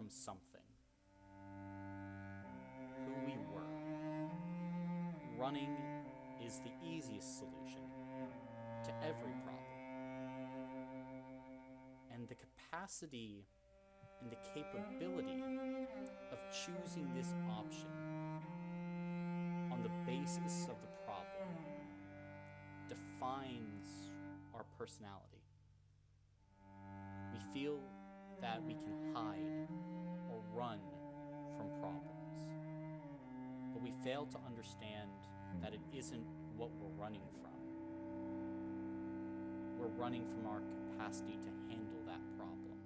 from something. Who we were. Running is the easiest solution to every problem. And the capacity and the capability of choosing this option on the basis of the problem defines our personality. We feel that we can hide or run from problems, but we fail to understand that it isn't what we're running from. We're running from our capacity to handle that problem.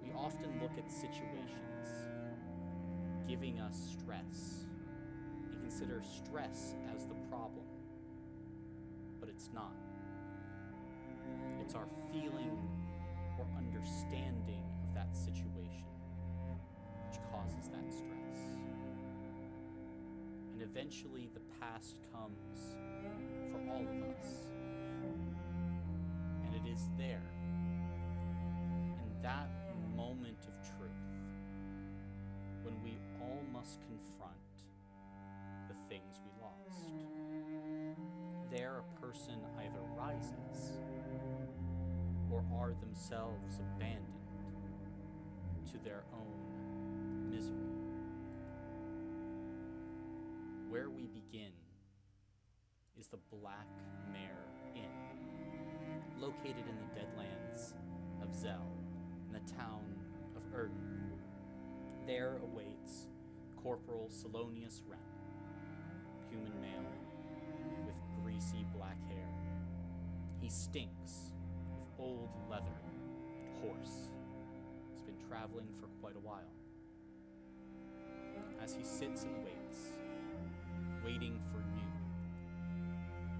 We often look at situations giving us stress and consider stress as the problem, but it's not. It's our feeling or understanding of that situation which causes that stress. And eventually the past comes for all of us. And it is there, in that moment of truth, when we all must confront the things we lost. There a person either rises or are themselves abandoned to their own misery. Where we begin is the Black Mare Inn, located in the Deadlands of Zell, in the town of Erden. There awaits Corporal Salonius Wren, human male with greasy black hair. He stinks of old leather and horse. He's been traveling for quite a while. As he sits and waits, waiting for noon,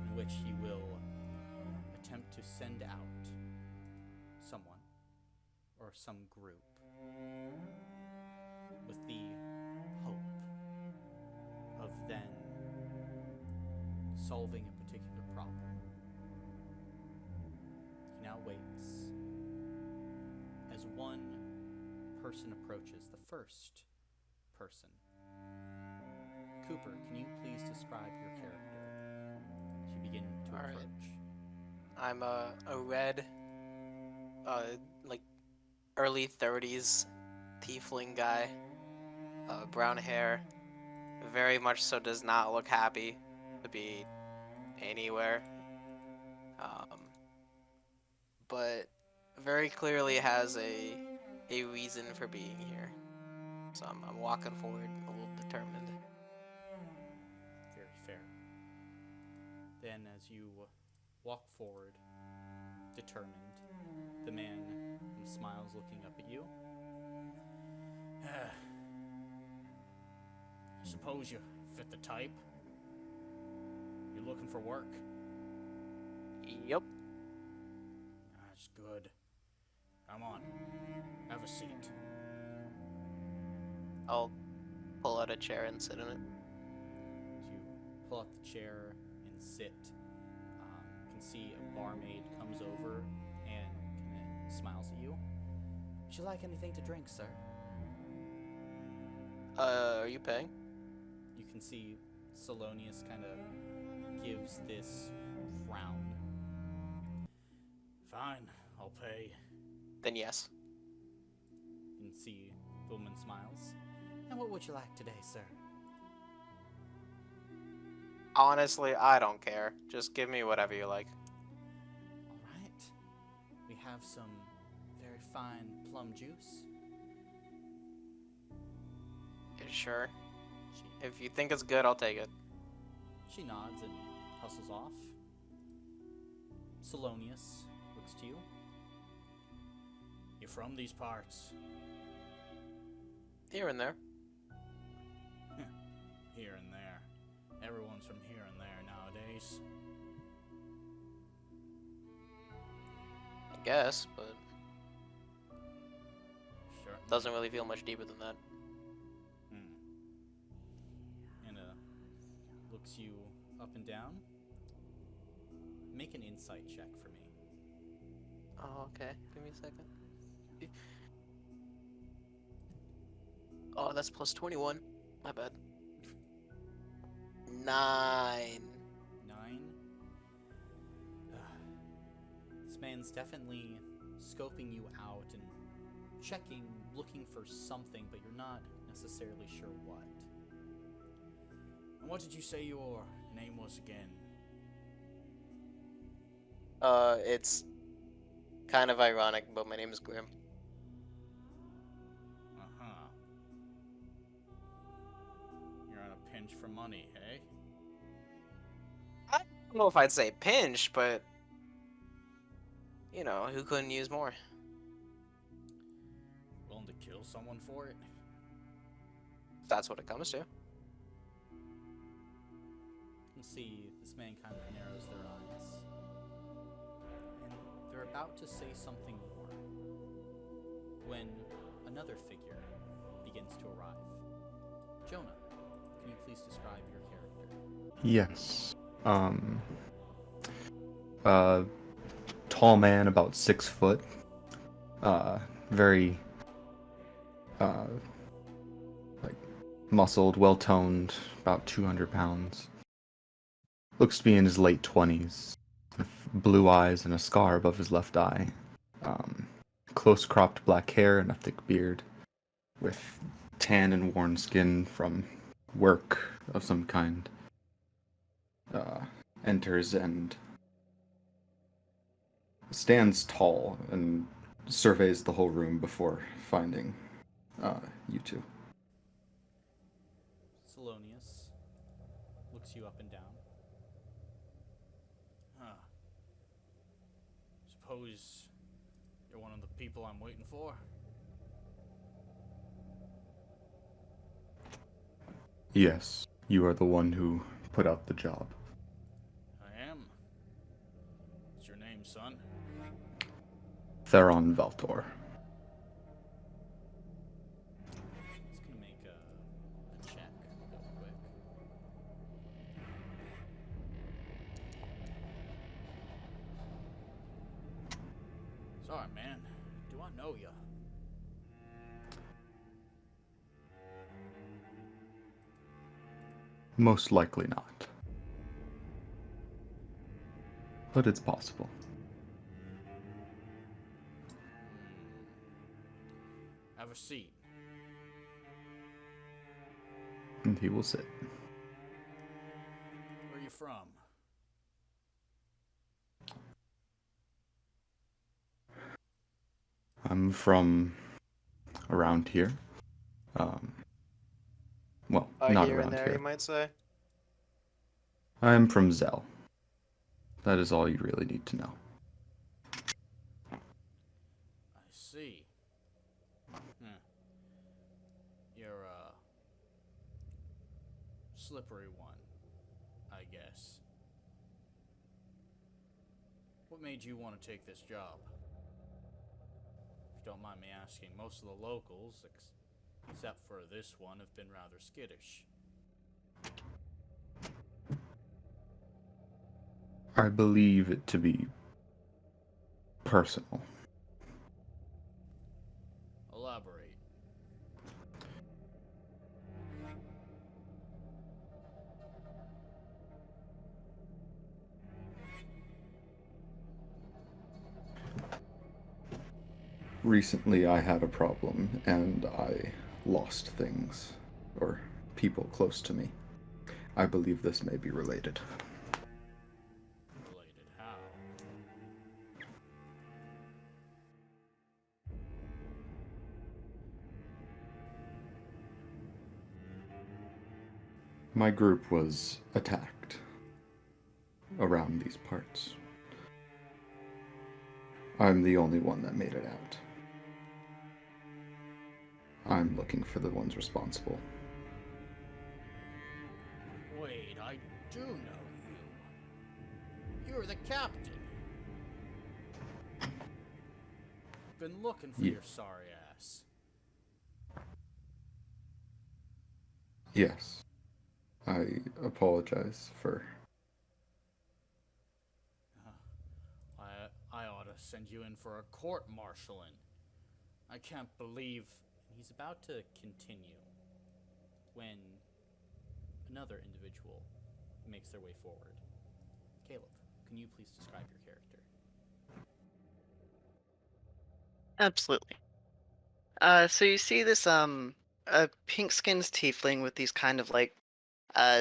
in which he will attempt to send out someone or some group with the hope of then solving a particular problem. He now waits as one person approaches, the first person. Cooper, can you please describe your character as you begin to approach? I'm a red, like early 30s tiefling guy, brown hair, very much so does not look happy to be anywhere, but very clearly has a reason for being here. So I'm walking forward a little determined. Very fair. Then, as you walk forward, determined, the man smiles, looking up at you. Suppose you fit the type. You're looking for work? Yep. That's good. Come on, have a seat. I'll pull out a chair and sit in it. As you pull out the chair and sit, you can see a barmaid comes over and kind of smiles at you. Would you like anything to drink, sir? Are you paying? You can see Salonius kind of gives this frown. Fine, I'll pay. Then yes. You can see the woman smiles. And what would you like today, sir? Honestly, I don't care. Just give me whatever you like. All right. We have some very fine plum juice. Sure. She, If you think it's good, I'll take it. she nods and hustles off. Salonius looks to you. You're from these parts? Here and there. Here and there. Everyone's from here and there nowadays. I guess, but Certainly. doesn't really feel much deeper than that. And looks you up and down. Make an insight check for me. Oh, okay. Give me a second. Oh, that's plus 21. My bad. 9. 9. This man's definitely scoping you out and checking, looking for something, but you're not necessarily sure what. And what did you say your name was again? It's kind of ironic, but my name is Grim. Uh-huh. You're on a pinch for money, hey? I don't know if I'd say pinch, but you know, who couldn't use more? Willing to kill someone for it? If that's what it comes to. You can see this man kind of narrows their eyes. And they're about to say something more when another figure begins to arrive. Jonah, can you please describe your character? Yes. Uh, Tall man, about 6 foot. Very, uh, like, muscled, well-toned, about 200 pounds. Looks to be in his late 20s. With blue eyes and a scar above his left eye. Close-cropped black hair and a thick beard. With tan and worn skin from work of some kind. Enters and stands tall and surveys the whole room before finding you two. Salonius looks you up and down. Huh. Suppose you're one of the people I'm waiting for? Yes, you are the one who put out the job. I am. What's your name, son? Theron Valtor. Just gonna make a check real quick. Sorry, man. Do I know ya? Most likely not. But it's possible. Have a seat. And he will sit. Where are you from? I'm from around here. Well, not Here and around there, here. you might say. I'm from Zell. That is all you really need to know. I see. You're a slippery one, I guess. What made you want to take this job? If you don't mind me asking, most of the locals, except for this one, have been rather skittish. I believe it to be personal. Elaborate. Recently, I had a problem and I lost things, or people close to me. I believe this may be related. Related how? My group was attacked around these parts. I'm the only one that made it out. I'm looking for the ones responsible. Wait, I do know you. You're the captain. Been looking for Ye- your sorry ass. Yes. I apologize for... I ought to send you in for a court-martialing. I can't believe... He's about to continue, when another individual makes their way forward. Caleb, can you please describe your character? Absolutely. So you see this a pink skinned tiefling with these kind of like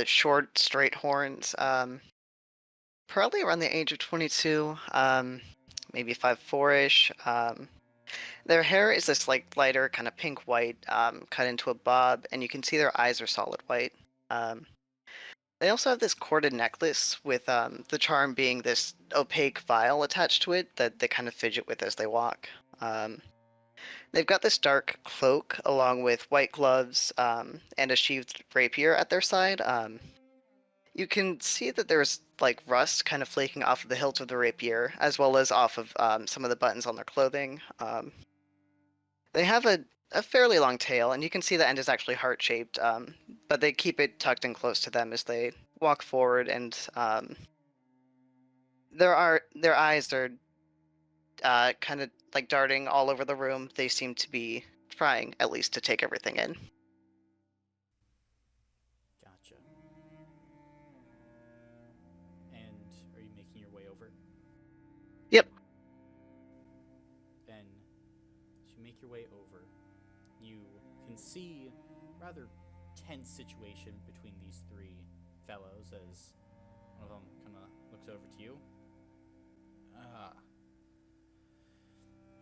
short, straight horns. Probably around the age of 22. Maybe 5'4" ish. Their hair is this like lighter kind of pink white, cut into a bob, and you can see their eyes are solid white. Um, they also have this corded necklace with the charm being this opaque vial attached to it that they kind of fidget with as they walk. Um, they've got this dark cloak along with white gloves and a sheathed rapier at their side. You can see that there's like rust kind of flaking off of the hilt of the rapier, as well as off of some of the buttons on their clothing. They have a fairly long tail, and you can see the end is actually heart-shaped, but they keep it tucked in close to them as they walk forward, and their eyes are kind of like darting all over the room. They seem to be trying, at least, to take everything in. Gotcha. And are you making your way over? Yep. Then, as you make your way over, you can see a rather tense situation between these three fellows as one of them kind of looks over to you. Ah,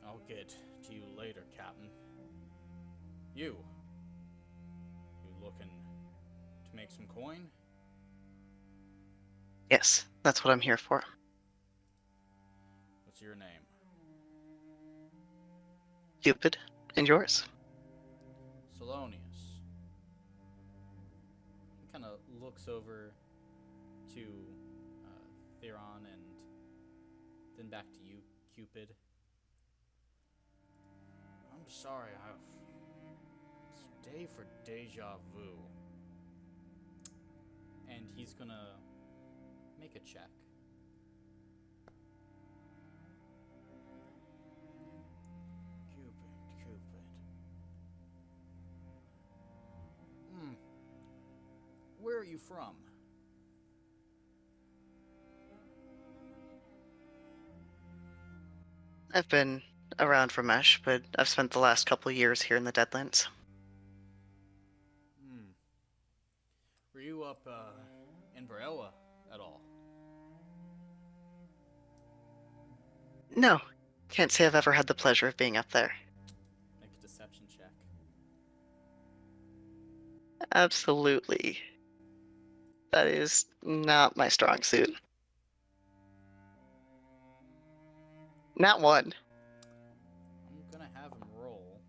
I'll get to you later, Captain. You looking to make some coin? Yes, that's what I'm here for. What's your name? Cupid, and yours? Salonius. He kind of looks over to Theron and then back to you, Cupid. I'm sorry, it's day for deja vu. And he's gonna make a check. Cupid. Where are you from? I've been around for Mesh, but I've spent the last couple of years here in the Deadlands. Were you up in Barella at all? No, can't say I've ever had the pleasure of being up there. Make a deception check. Absolutely. That is not my strong suit. Not one. I'm gonna have him roll.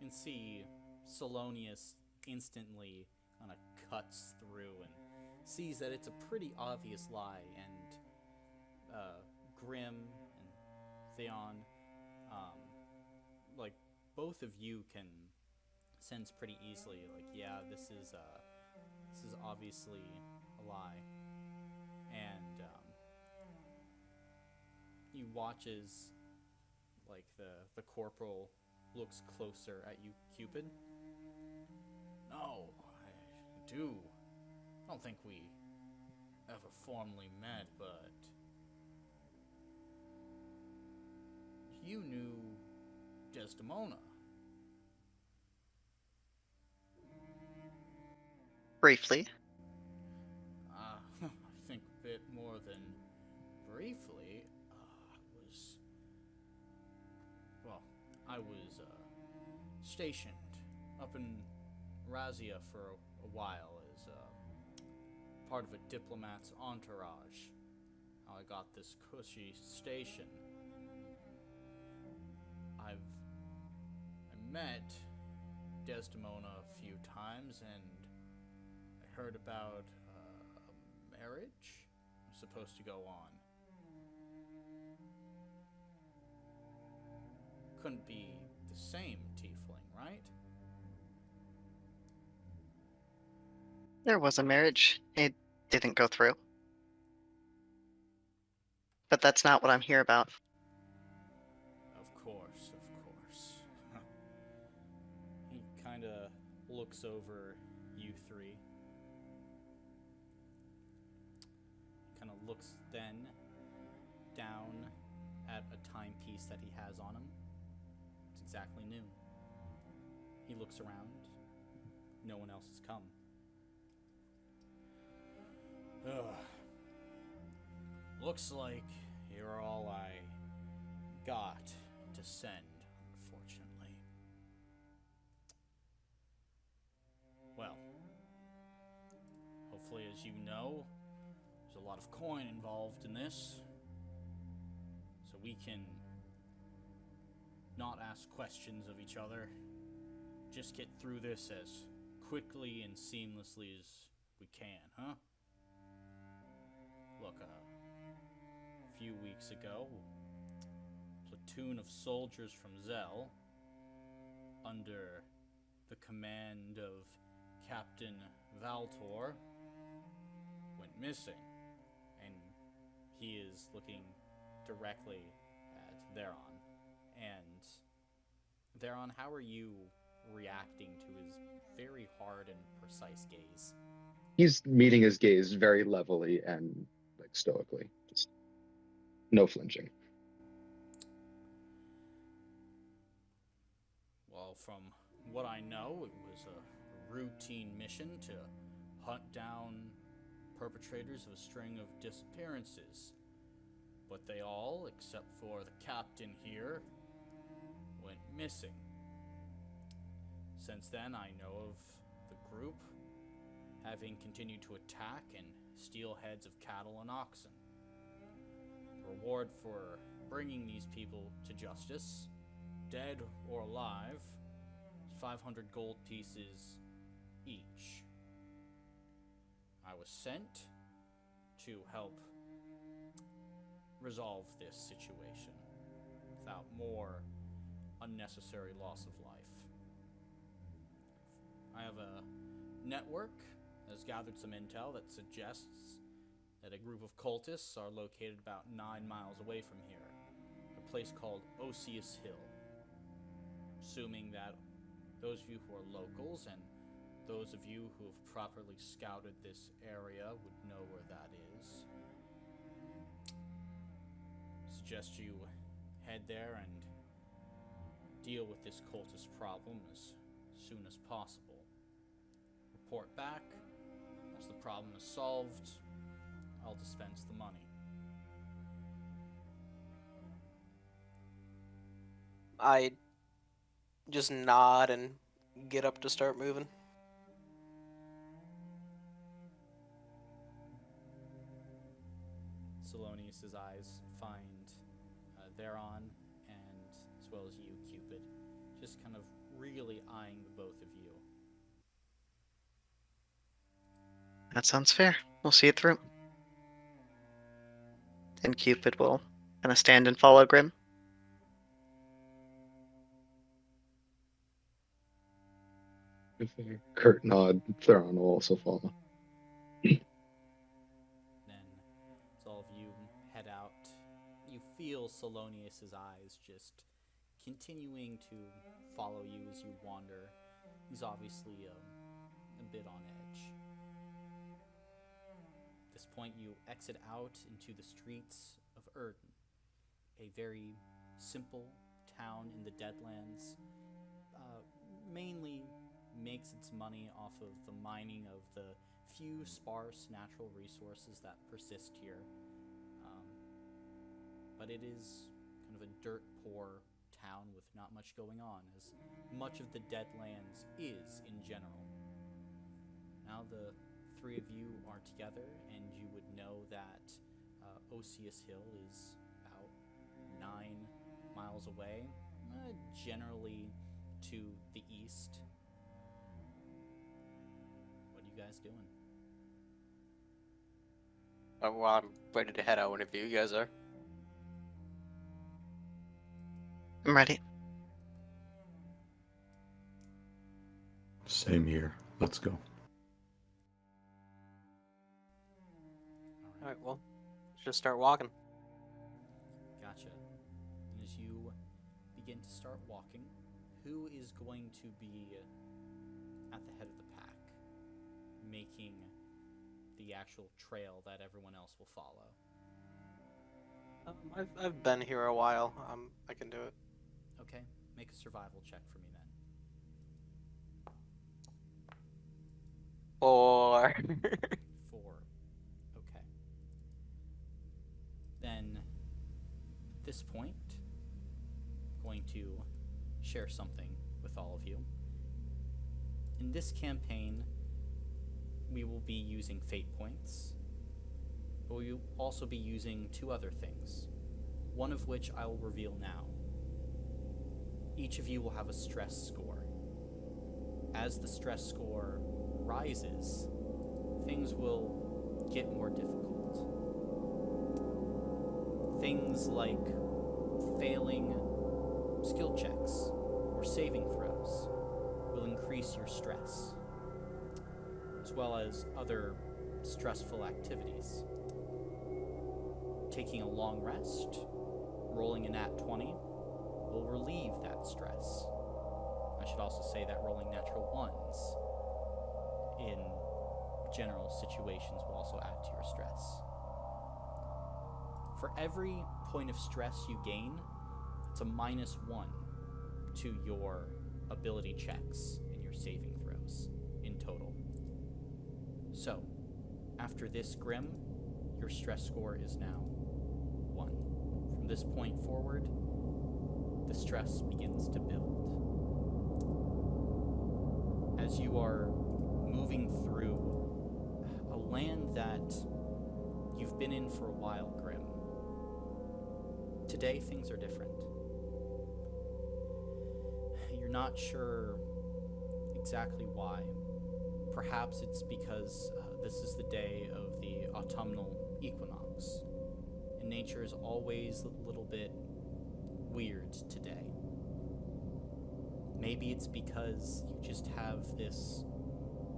You can see Salonius instantly kind of cuts through and sees that it's a pretty obvious lie, and Grim and Theon, like both of you can sense pretty easily, like, yeah, this is obviously a lie, and you watch as like the corporal looks closer at you, Cupid. No, I do. I don't think we ever formally met, but you knew Desdemona. Briefly. I think a bit more than briefly. I was stationed up in Razia for a while as part of a diplomat's entourage. How I got this cushy station. I met Desdemona a few times, and I heard about a marriage was supposed to go on. Couldn't be the same tiefling, right? There was a marriage. It didn't go through. But that's not what I'm here about. Of course. He kind of looks over you three. Kind of looks then down at a timepiece that he has on him. It's exactly noon. He looks around. No one else has come. Ugh. Looks like you're all I got to send, unfortunately. Well, hopefully, as you know, there's a lot of coin involved in this. So we can not ask questions of each other. Just get through this as quickly and seamlessly as we can, huh? Look, a few weeks ago, a platoon of soldiers from Zell, under the command of Captain Valtor, went missing. And he is looking directly at Theron. And Theron, how are you reacting to his very hard and precise gaze? He's meeting his gaze very levelly and like stoically, just no flinching. Well, from what I know, it was a routine mission to hunt down perpetrators of a string of disappearances. But they all, except for the captain here, went missing. Since then, I know of the group having continued to attack and steal heads of cattle and oxen. The reward for bringing these people to justice, dead or alive, is 500 gold pieces each. I was sent to help resolve this situation without more unnecessary loss of life. I have a network that has gathered some intel that suggests that a group of cultists are located about 9 miles away from here, a place called Osius Hill. Assuming that those of you who are locals and those of you who have properly scouted this area would know where that is. Suggest you head there and deal with this cultist problem as soon as possible. Report back. Once the problem is solved, I'll dispense the money. I just nod and get up to start moving. Salonius' eyes find Theron, and as well as you, Cupid, just kind of really eyeing the both of you. That sounds fair. We'll see it through. And Cupid will kind of stand and follow Grim. If a curt nod, Theron will also follow. Then, as all of you head out, you feel Salonius' eyes just continuing to follow you as you wander. He's obviously a bit on edge. At this point, you exit out into the streets of Erden, a very simple town in the Deadlands. Mainly makes its money off of the mining of the few sparse natural resources that persist here. But it is kind of a dirt poor town with not much going on, as much of the Deadlands is in general. Now the three of you are together, and you would know that Osius Hill is about 9 miles away, generally to the east. What are you guys doing? Well, I'm ready to head out whenever you guys are. I'm ready. Same here. Let's go. Alright, well, let's just start walking. Gotcha. And as you begin to start walking, who is going to be at the head of the pack, making the actual trail that everyone else will follow. I've been here a while. I can do it. Okay, make a survival check for me then. 4. 4. Okay. Then, at this point, I'm going to share something with all of you. In this campaign, we will be using fate points, but we will also be using 2 other things, one of which I will reveal now. Each of you will have a stress score. As the stress score rises, things will get more difficult. Things like failing skill checks or saving throws will increase your stress, as well as other stressful activities. Taking a long rest, rolling a nat 20, will relieve that stress. I should also say that rolling natural ones in general situations will also add to your stress. For every point of stress you gain, it's a -1 to your ability checks and your saving throws in total. So, after this Grim, your stress score is now 1. From this point forward, the stress begins to build. As you are moving through a land that you've been in for a while, Grim, today things are different. You're not sure exactly why. Perhaps it's because this is the day of the autumnal equinox, and nature is always a little bit weird today. Maybe it's because you just have this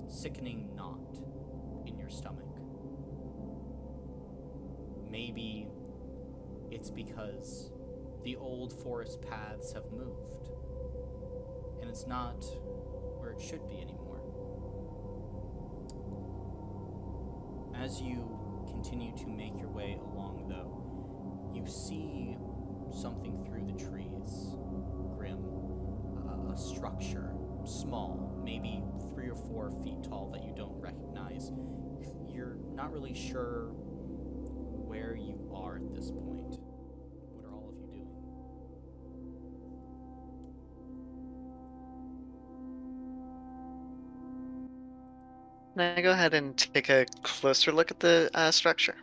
sickening knot in your stomach. Maybe it's because the old forest paths have moved, and it's not where it should be anymore. As you continue to make your way along, though, you see something through the trees, Grim. A structure, small, maybe 3 or 4 feet tall, that you don't recognize. You're not really sure where you are at this point. What are all of you doing? Can I go ahead and take a closer look at the structure?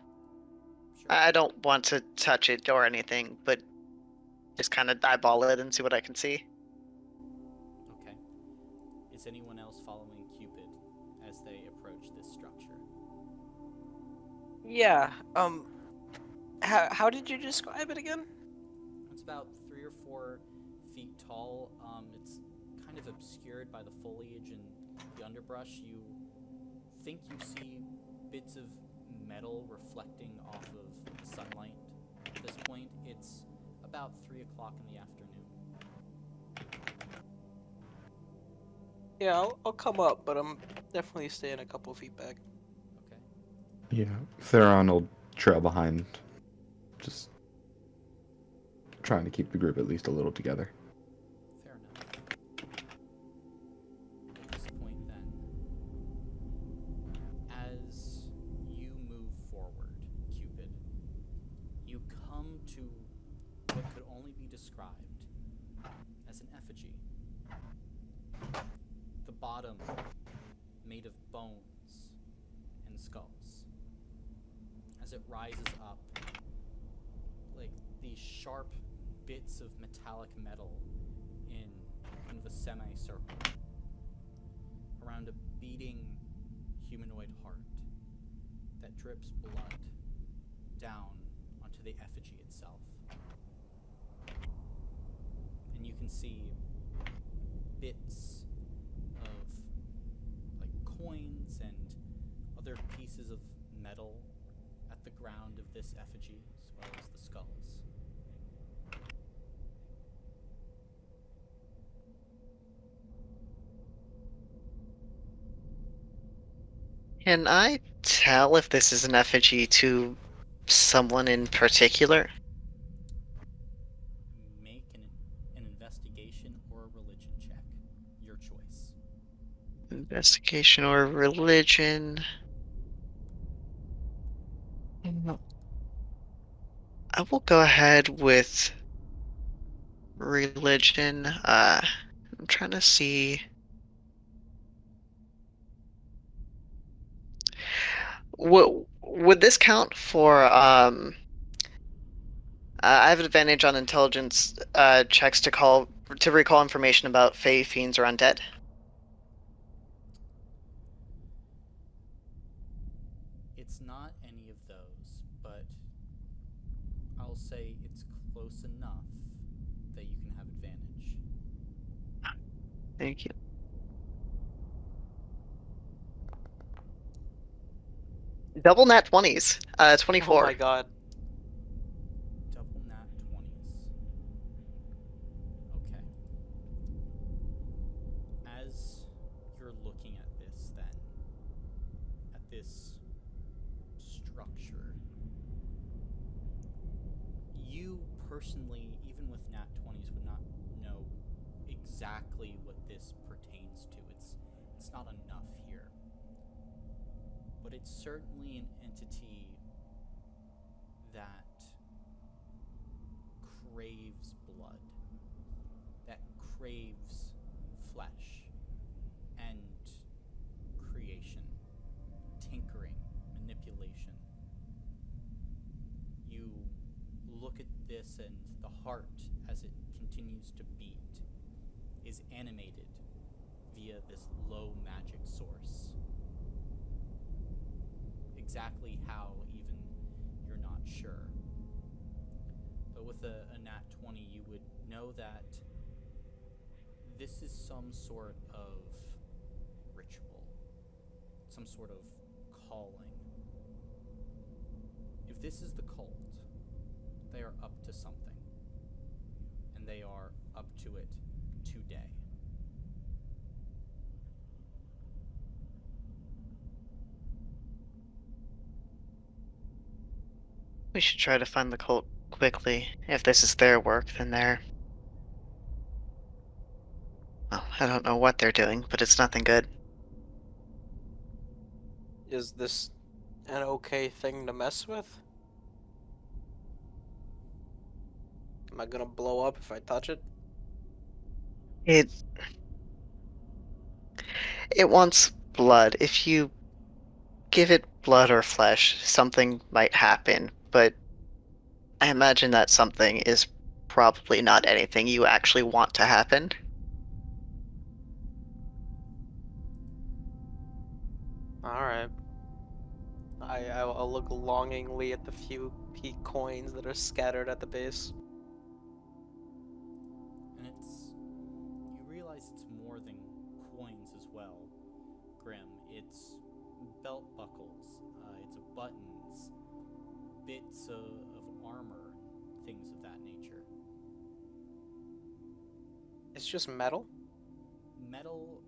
Sure. I don't want to touch it or anything, but just kind of eyeball it and see what I can see. Okay. Is anyone else following Cupid as they approach this structure? Yeah. How did you describe it again? It's about 3 or 4 feet tall. It's kind of obscured by the foliage and the underbrush. You think you see bits of metal reflecting off of the sunlight. At this point, it's about 3 o'clock in the afternoon. Yeah, I'll come up, but I'm definitely staying a couple feet back. Okay. Yeah, Theron will trail behind, just trying to keep the group at least a little together. Fair enough. At this point, then, as you move forward, Cupid, you come to what could only be described as an effigy. The bottom made of bones and skulls. As it rises up, like these sharp bits of metallic metal in kind of a semicircle around a beating humanoid heart that drips blood down onto the effigy itself. And you can see bits of like coins and other pieces of metal at the ground of this effigy, as well as the skulls. Can I tell if this is an effigy to someone in particular? Make an investigation or a religion check. Your choice. Investigation or religion? I will go ahead with religion. I'm trying to see. Would this count for I have advantage on intelligence checks to recall information about fey, fiends, or undead. It's not any of those, but I'll say it's close enough that you can have advantage. Thank you. Double nat 20s. Oh 24. my god. Double nat 20s. Okay. As you're looking at this, then, at this structure, you personally, even with nat 20s, would not know exactly what this pertains to. It's not enough here. But it's certainly an entity that craves blood, that craves flesh and creation, tinkering, manipulation. You look at this, and the heart, as it continues to beat, is animated via this low magic source. Exactly how, even, you're not sure. But with a nat 20, you would know that this is some sort of ritual, some sort of calling. If this is the cult, they are up to something, and they are up to it today. We should try to find the cult quickly. If this is their work, then they're. Well, I don't know what they're doing, but it's nothing good. Is this an okay thing to mess with? Am I gonna blow up if I touch it? It it wants blood. If you give it blood or flesh, something might happen, but I imagine that something is probably not anything you actually want to happen. Alright. I'll look longingly at the few peak coins that are scattered at the base. And you realize it's more than coins as well, Grim. It's belt buckles, it's buttons, bits of armor, things of that nature. It's just metal? Metal,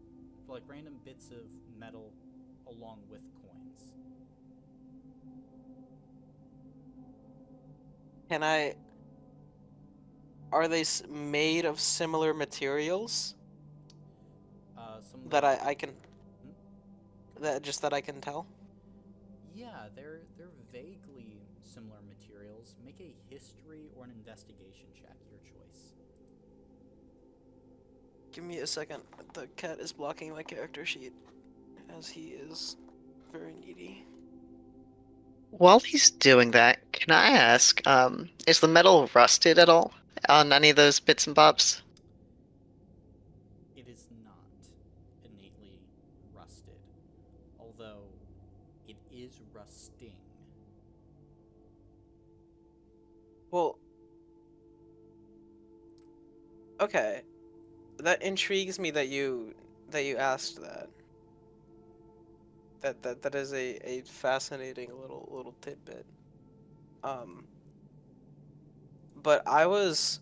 like random bits of metal along with coins. Can I... Are they made of similar materials? Some of That them. I can... that I can tell? Yeah, they're vaguely similar materials. Make a history or an investigation check, your choice. Give me a second. The cat is blocking my character sheet, as he is very needy. While he's doing that, can I ask, is the metal rusted at all on any of those bits and bobs? It is not innately rusted, although it is rusting. Well... Okay. That intrigues me that you asked that. That is a fascinating little tidbit. But I was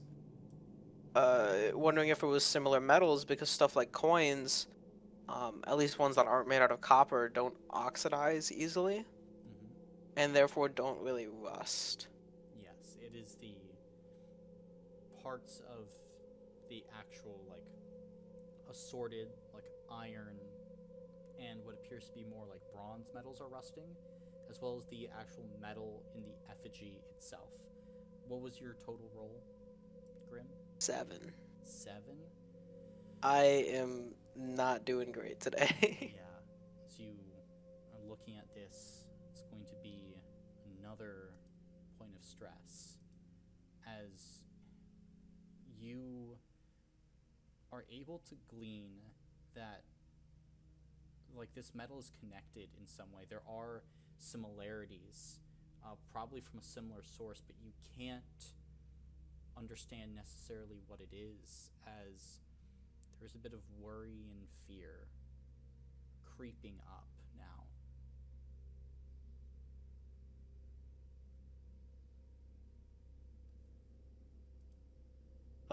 wondering if it was similar metals because stuff like coins, at least ones that aren't made out of copper, don't oxidize easily, and therefore don't really rust. Yes, it is the parts of the actual, like, assorted, like, iron and what appears to be more like bronze metals are rusting, as well as the actual metal in the effigy itself. What was your total roll, Grim? 7. 7? I am not doing great today. Yeah. As you are looking at this, it's going to be another point of stress as you are able to glean that, like, this metal is connected in some way. There are similarities, probably from a similar source, but you can't understand necessarily what it is, as there's a bit of worry and fear creeping up now.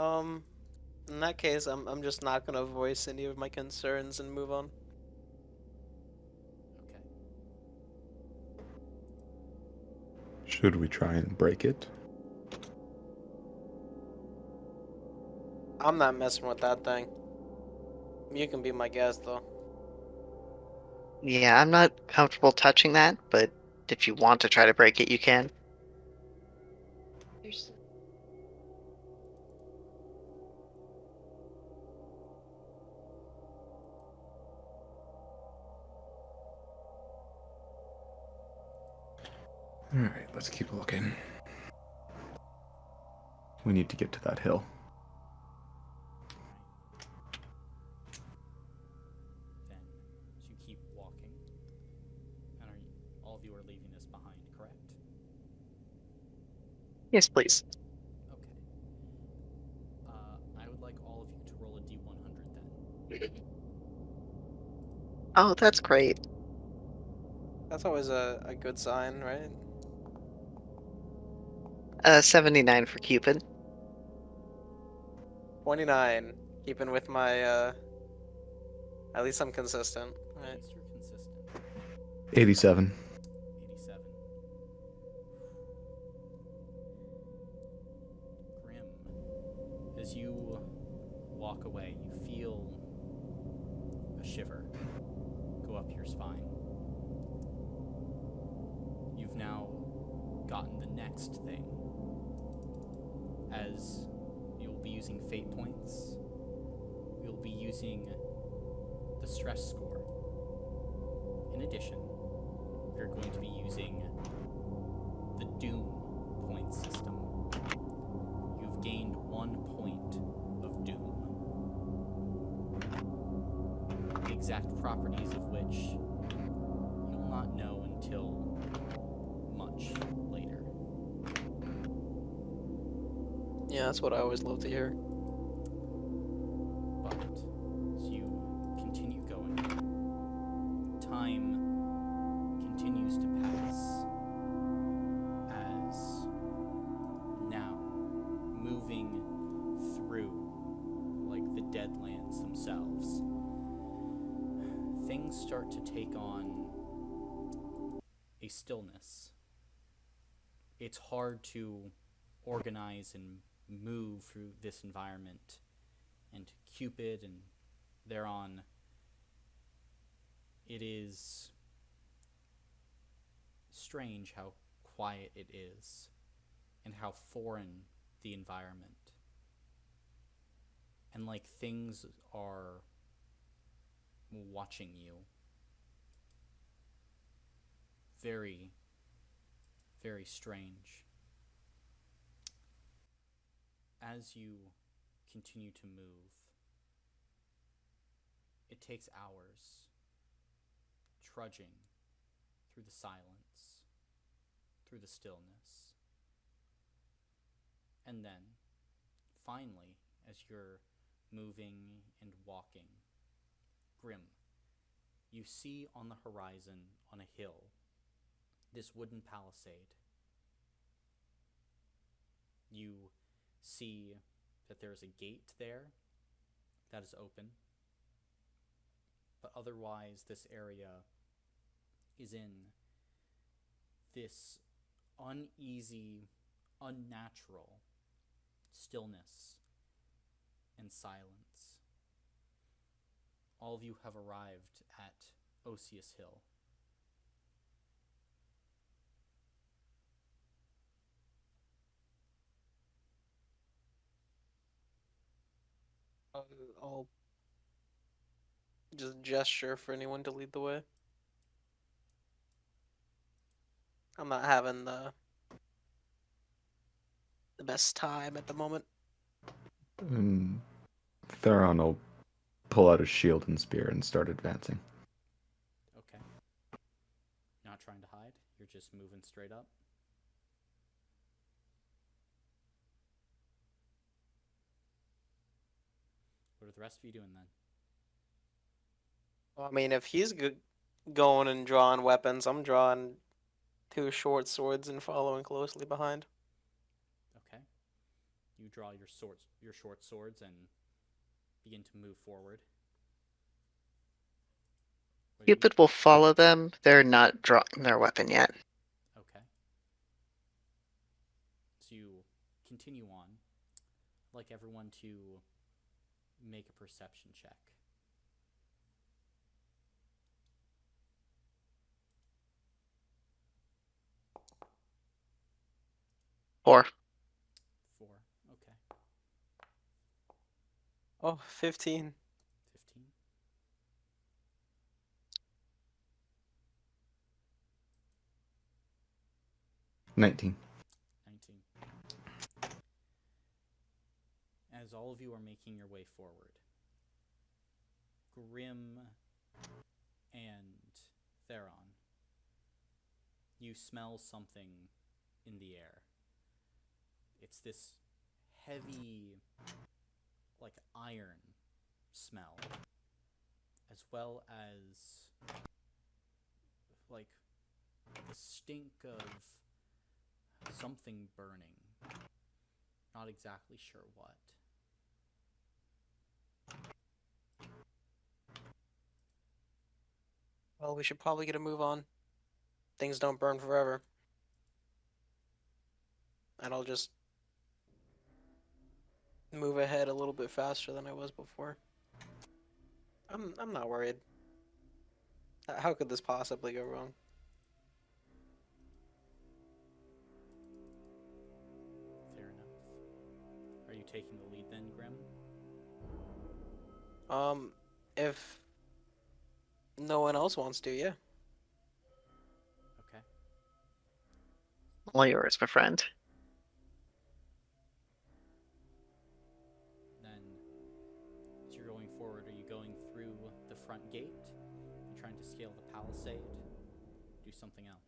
um, in that case, I'm just not gonna voice any of my concerns and move on. Okay. Should we try and break it? I'm not messing with that thing. You can be my guest though. Yeah, I'm not comfortable touching that, but if you want to try to break it, you can. Alright, let's keep looking. We need to get to that hill. Then, as you keep walking, and all of you are leaving this behind, correct? Yes, please. Okay. I would like all of you to roll a d100 then. Oh, that's great. That's always a good sign, right? 79 for Cupid. 29. Keeping with my at least I'm consistent, At right? least you're consistent. 87. 87. Grim. As you walk away, you feel a shiver go up your spine. You've now gotten the next thing, as you'll be using fate points. You'll be using the stress score. In addition, you're going to be using the Doom point system. You've gained 1 point of Doom, the exact properties of which you'll not know until much later. Yeah, that's what I always love to hear. But as you continue going, time continues to pass as now moving through, like, the Deadlands themselves, things start to take on a stillness. It's hard to organize and move through this environment, and Cupid and thereon, it is strange how quiet it is and how foreign the environment, and like things are watching you. Very, very strange. As you continue to move, it takes hours trudging through the silence, through the stillness. And then, finally, as you're moving and walking, Grim, you see on the horizon, on a hill, this wooden palisade. You see that there is a gate there that is open, But otherwise, this area is in this uneasy, unnatural stillness and silence. All of you have arrived at Osius Hill. I'll just gesture for anyone to lead the way. I'm not having the best time at the moment. And Theron will pull out his shield and spear and start advancing. Okay. Not trying to hide, you're just moving straight up. What are the rest of you doing then? Well, I mean, if he's going and drawing weapons, I'm drawing 2 short swords and following closely behind. Okay. You draw your short swords, and begin to move forward. Cupid will follow them. They're not drawing their weapon yet. Okay. So you continue on. I'd like everyone to make a perception check. Or 4. Okay. Oh, 15. 15. 19. 19. As all of you are making your way forward, Grim and Theron, you smell something in the air. It's this heavy, like iron smell, as well as like the stink of something burning. Not exactly sure what. Well, we should probably get a move on. Things don't burn forever. And I'll just move ahead a little bit faster than I was before. I'm not worried. How could this possibly go wrong? Fair enough. Are you taking the lead then, Grim? If no one else wants to, yeah. Okay. all yours, my friend. Then, as you're going forward, are you going through the front gate? You trying to scale the palisade? Do something else?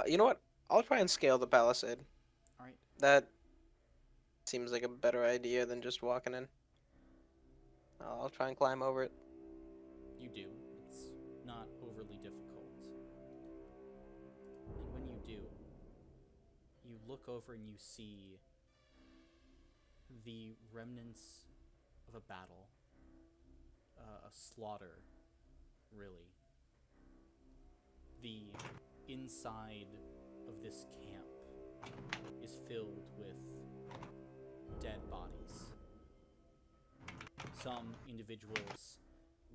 You know what? I'll try and scale the palisade. All right. That seems like a better idea than just walking in. I'll try and climb over it. You do. It's not overly difficult. And when you do, you look over and you see the remnants of a battle, a slaughter, really. The inside of this camp is filled with dead bodies. Some individuals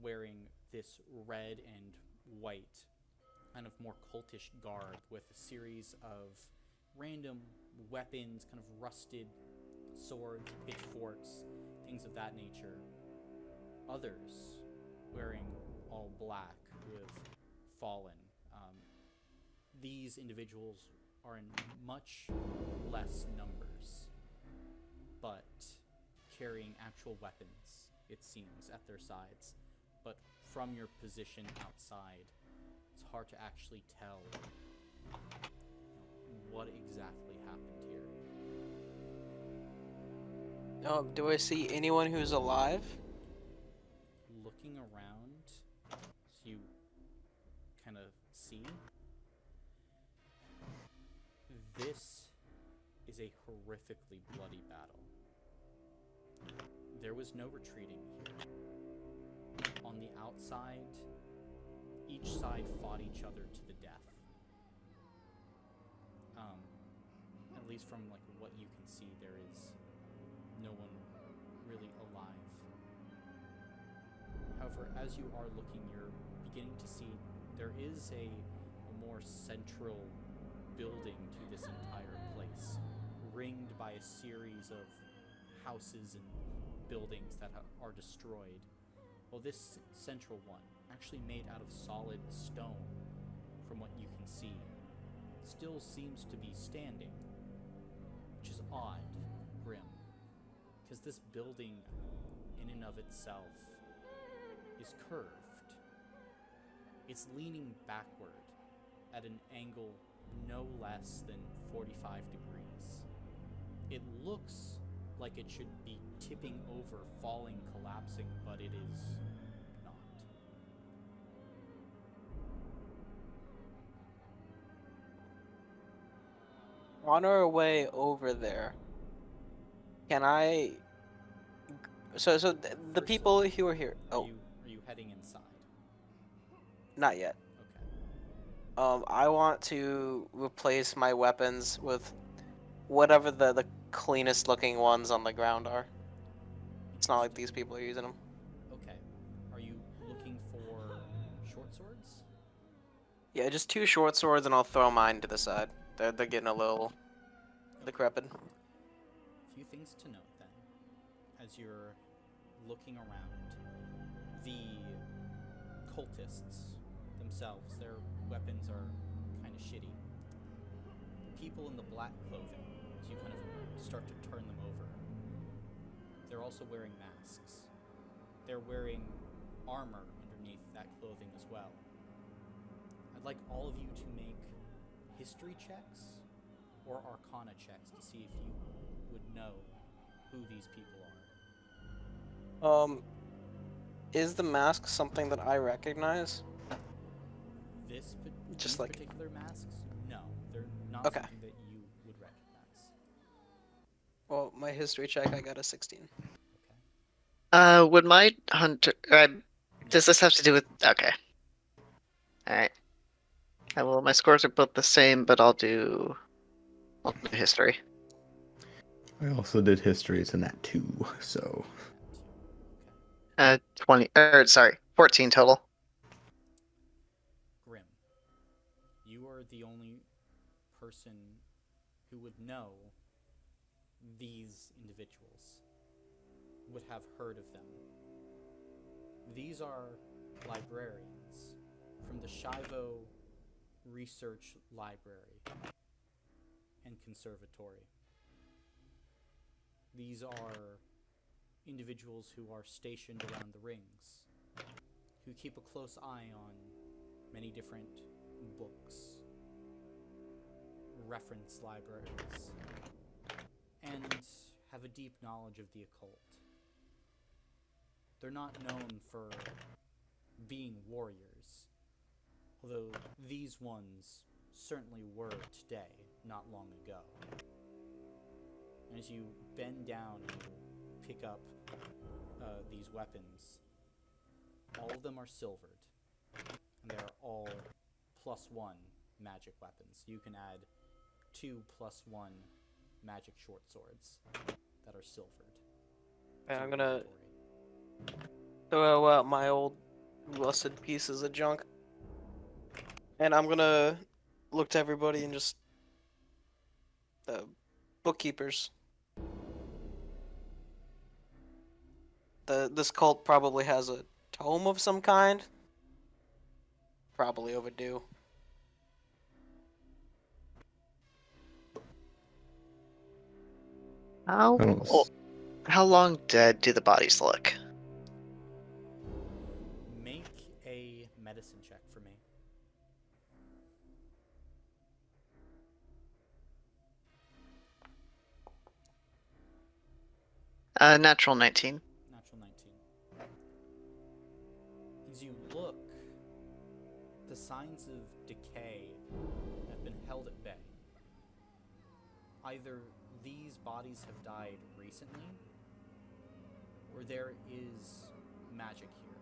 wearing this red and white, kind of more cultish garb with a series of random weapons, kind of rusted swords, pitchforks, things of that nature. Others wearing all black who have fallen. These individuals are in much less numbers, but carrying actual weapons, it seems, at their sides. But from your position outside, it's hard to actually tell what exactly happened here. Do I see anyone who's alive? Looking around, so you kind of see, this is a horrifically bloody battle. There was no retreating here. on the outside, each side fought each other to the death. At least from like what you can see, there is no one really alive. However, as you are looking, you're beginning to see there is a more central building to this entire place, ringed by a series of houses and buildings that are destroyed. Well, this central one, actually made out of solid stone, from what you can see, still seems to be standing, which is odd, Grim, because this building, in and of itself, is curved. It's leaning backward at an angle no less than 45 degrees. It looks like it should be tipping over, falling, collapsing, but it is not. On our way over there, can I? So the First people off, who are here. Are Oh, you heading inside? not yet. Okay. I want to replace my weapons with whatever the cleanest looking ones on the ground are. It's not like these people are using them. Okay. Are you looking for short swords? Yeah, just 2 short swords, and I'll throw mine to the side. They're getting a little decrepit. A few things to note then, as you're looking around. The cultists themselves, their weapons are kind of shitty. The people in the black clothing, as you kind of start to turn them over, they're also wearing masks. They're wearing armor underneath that clothing as well. I'd like all of you to make history checks or arcana checks to see if you would know who these people are. Is the mask something that I recognize? These like- particular masks, no, they're not Okay. something that you would recognize. Well, my history check, I got a 16. Okay. Would my hunter? Does this have to do with? Okay. All right. Well, my scores are both the same, but I'll do history. I also did history. It's in that 2, so 20. Sorry, 14 total. Grim, you are the only person who would know these individuals, would have heard of them. These are librarians from the Shivo Research Library and Conservatory. These are individuals who are stationed around the rings, who keep a close eye on many different books, reference libraries, and have a deep knowledge of the occult. They're not known for being warriors, although these ones certainly were today, not long ago. And as you bend down and you pick up these weapons, all of them are silvered, and they are all +1 magic weapons. You can add 2 +1 magic short swords that are silvered. And to I'm your gonna inventory. throw out my old rusted pieces of junk. And I'm gonna look to everybody and just... bookkeepers. This cult probably has a tome of some kind. Probably overdue. How I don't s- how long dead do the bodies look? Make a medicine check for me. Natural 19. Natural 19. As you look, the signs of decay have been held at bay. Either these bodies have died recently, or there is magic here.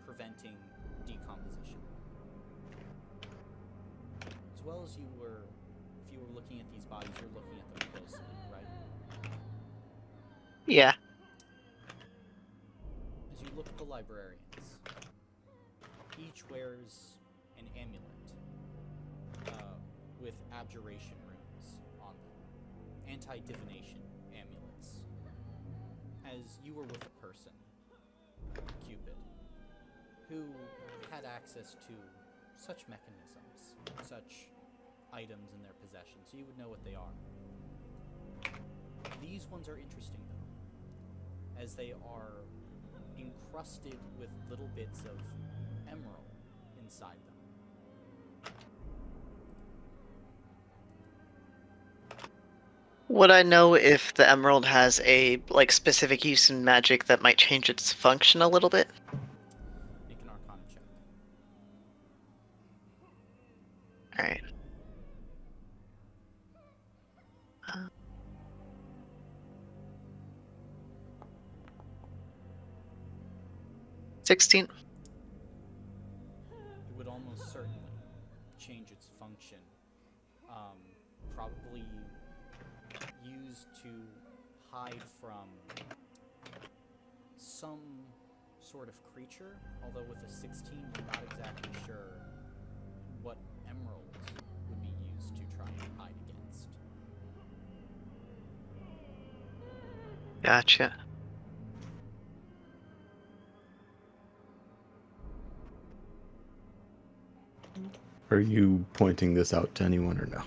preventing decomposition. As well as if you were looking at these bodies, you're looking at them closely, right? Yeah. As you look at the librarians, each wears an amulet with abjuration runes on them, anti-divination amulets. As you were with a person, Cupid, who had access to such mechanisms, such items in their possession, so you would know what they are. These ones are interesting, though, as they are encrusted with little bits of emerald inside them. Would I know if the emerald has a specific use in magic that might change its function a little bit? Make an Arcana check. All right. 16. It would almost certainly change its function. Probably used to hide from some sort of creature, although with a 16, you're not exactly sure what emerald would be used to try and hide against. Gotcha. Are you pointing this out to anyone or no?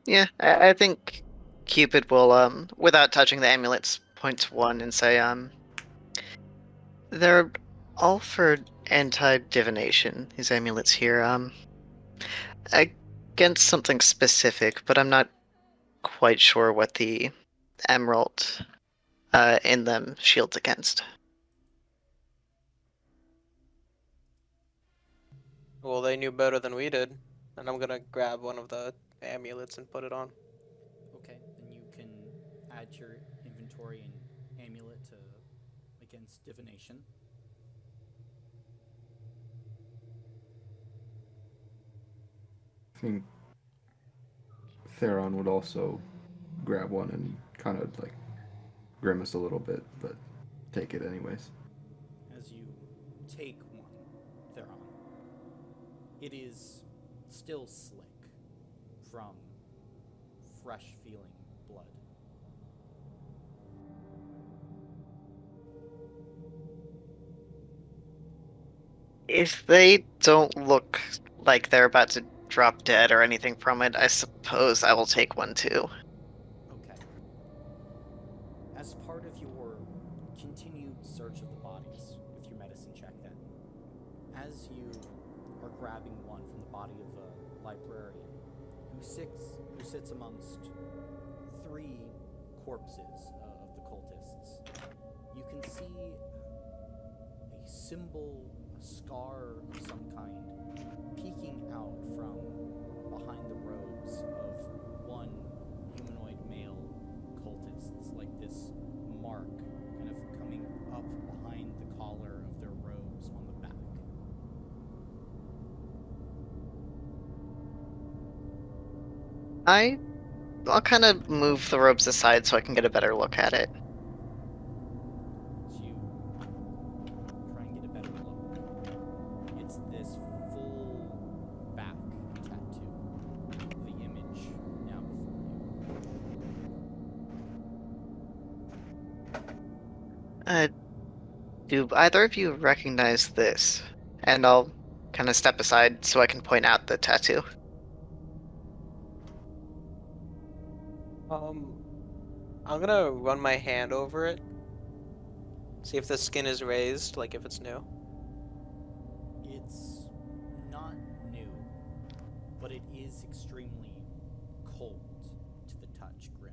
Yeah, I think Cupid will, without touching the amulets, point to one and say, they're all for anti-divination, these amulets here, against something specific, but I'm not quite sure what the emerald in them shields against. Well, they knew better than we did, and I'm gonna grab one of the amulets and put it on. Okay, then you can add your inventory and amulet to against divination. I think Theron would also grab one and kind of like grimace a little bit, but take it anyways. As you take one, Theron, it is still slick from fresh feeling blood. If they don't look like they're about to drop dead or anything from it, I suppose I will take one too. Okay. As part of your continued search of the bodies with your medicine check, then, as you are grabbing one from the body of a librarian who sits amongst 3 corpses of the cultists, you can see a symbol, a scar of some kind, peeking out from behind the robes of one humanoid male cultist. It's like this mark kind of coming up behind the collar of their robes on the back. I'll kind of move the robes aside so I can get a better look at it. So you try and get a better look. It's this full back tattoo of the image now before you. Do either of you recognize this? And I'll kind of step aside so I can point out the tattoo. I'm gonna run my hand over it. See if the skin is raised, like if it's new. It's not new, but it is extremely cold to the touch, Grim.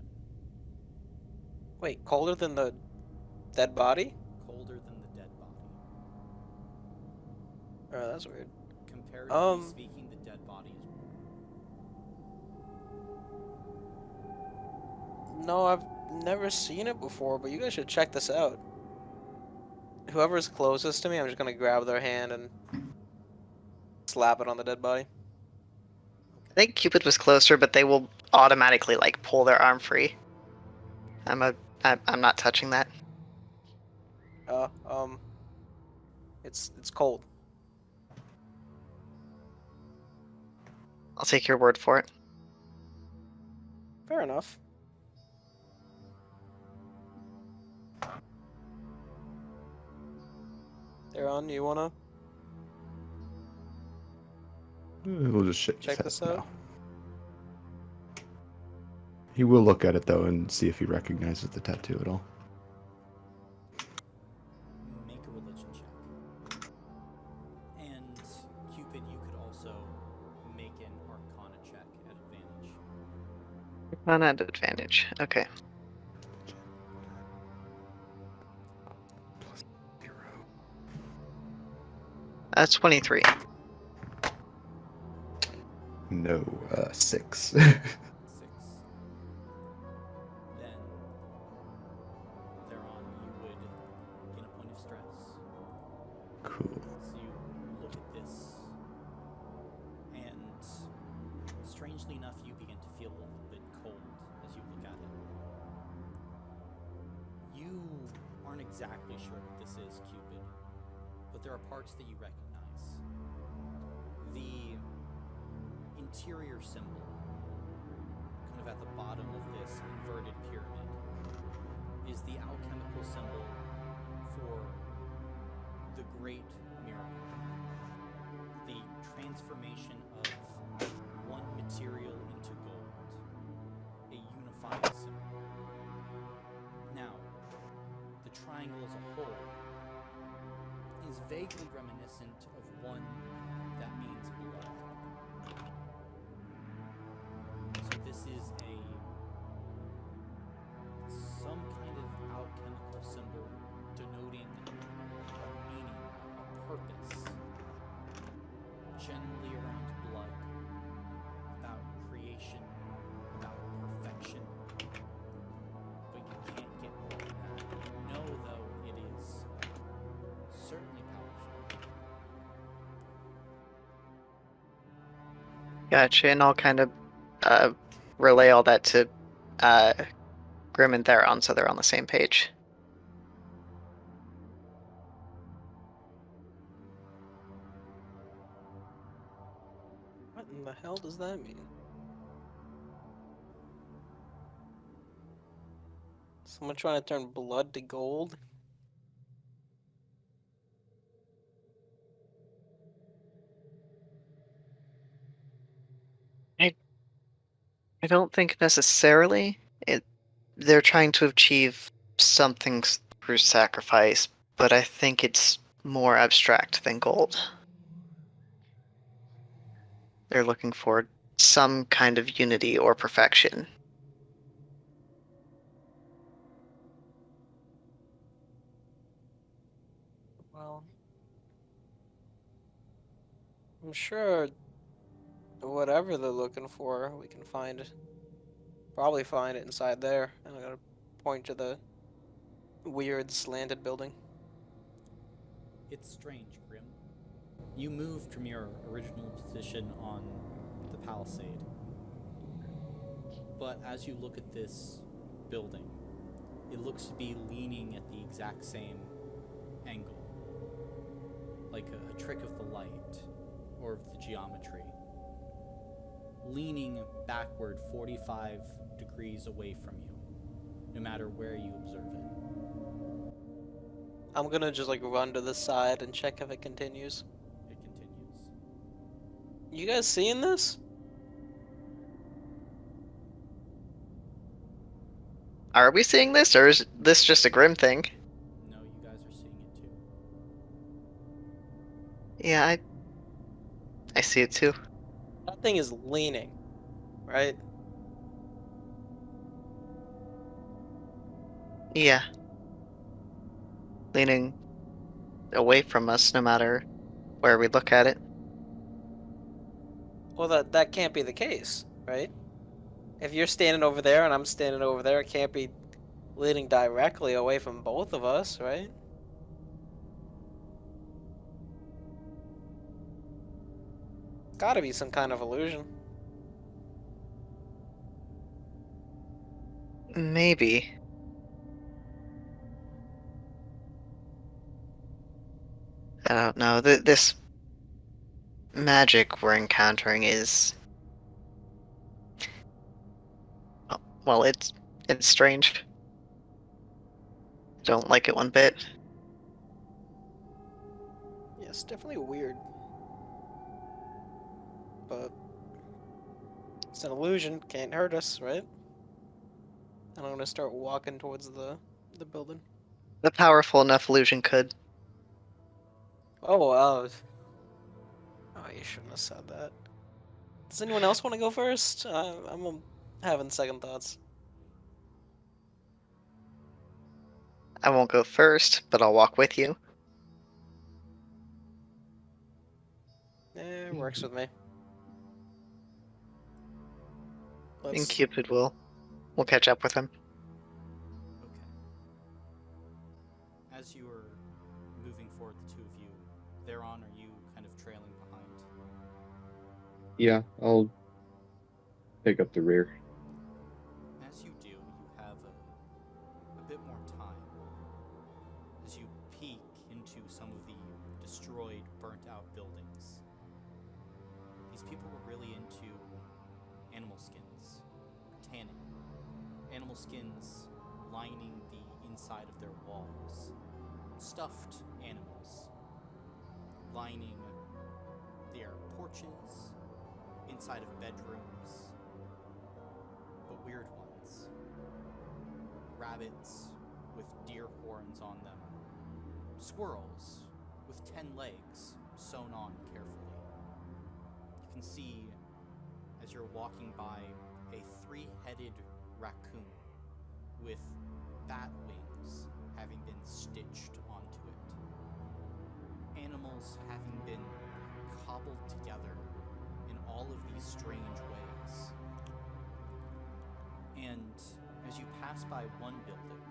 Wait, colder than the dead body? Colder than the dead body. Oh, that's weird. Comparatively speaking, the dead body is warm. No, I've never seen it before, but you guys should check this out. whoever's closest to me, I'm just gonna grab their hand and slap it on the dead body. I think Cupid was closer, but they will automatically like pull their arm free. I'm not touching that. It's cold. I'll take your word for it. Fair enough. Theron, you wanna We'll just shake his check head this out? no. He will look at it though and see if he recognizes the tattoo at all. Make a religion check. And Cupid, you could also make an Arcana check at advantage. Not at advantage. Okay. That's 23. No, 6. 6. Then, thereon, you would gain a point of stress. Cool. So you look at this, and strangely enough, you begin to feel a little bit cold as you look at it. You aren't exactly sure what this is, Cupid, but there are parts that you recognize. The interior symbol, kind of at the bottom of this inverted pyramid, is the alchemical symbol for the Great Miracle. The transformation of one material into gold. A unifying symbol. Now, the triangle as a whole is vaguely reminiscent of one that means blood. So this is some kind of alchemical symbol denoting a meaning, a purpose, generally around blood, about creation, about perfection. But you can't get more than that. Know, though, it is certainly powerful. Gotcha, and I'll kind of relay all that to Grim and Theron so they're on the same page. What in the hell does that mean? Someone trying to turn blood to gold? I don't think necessarily they're trying to achieve something through sacrifice, but I think it's more abstract than gold. They're looking for some kind of unity or perfection. Well, I'm sure whatever they're looking for, we can probably find it inside there. And I'm gonna point to the weird slanted building. It's strange, Grim. You moved from your original position on the palisade. But as you look at this building, it looks to be leaning at the exact same angle. Like a trick of the light or of the geometry. Leaning backward 45 degrees away from you, no matter where you observe it. I'm gonna just like run to the side and check if it continues. It continues. You guys seeing this? Are we seeing this, or is this just a Grim thing? No, you guys are seeing it too. Yeah, I see it too. That thing is leaning, right? Yeah. Leaning away from us no matter where we look at it. Well, that can't be the case, right? If you're standing over there and I'm standing over there, it can't be leaning directly away from both of us, right? gotta be some kind of illusion. Maybe. I don't know. This magic we're encountering is, well, it's strange. Don't like it one bit. Yes, definitely weird. But it's an illusion, can't hurt us, right? And I'm gonna start walking towards the building. The powerful enough illusion could. Oh, oh, you shouldn't have said that. Does anyone else want to go first? I'm having second thoughts. I won't go first, but I'll walk with you. It works with me. And Let's. Cupid will catch up with him. Okay. As you are moving forward, the two of you, thereon, are you kind of trailing behind? Yeah, I'll pick up the rear. As you do, you have a bit more time. As you peek into some of the destroyed, burnt-out buildings. These people were really into animal skins, tanning. Animal skins lining the inside of their walls. Stuffed animals lining their porches, inside of bedrooms, but weird ones. Rabbits with deer horns on them. Squirrels with 10 legs sewn on carefully. You can see, as you're walking by, a 3-headed raccoon with bat wings having been stitched onto it. Animals having been cobbled together in all of these strange ways. And as you pass by one building,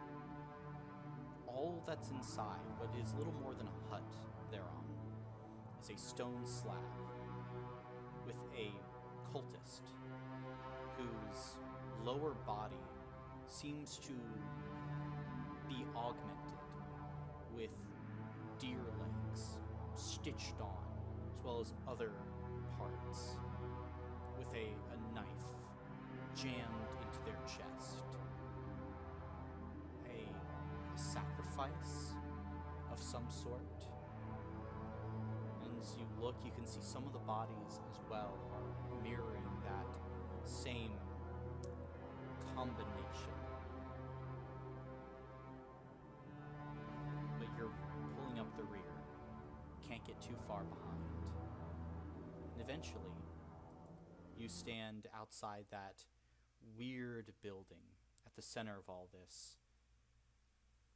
all that's inside, what is little more than a hut thereon, is a stone slab with a cultist whose lower body seems to be augmented with deer legs stitched on, as well as other parts, with a knife jammed into their chest. A sacrifice of some sort. And as you look, you can see some of the bodies as well are mirroring that same combination. But you're pulling up the rear. Can't get too far behind. And eventually, you stand outside that weird building at the center of all this.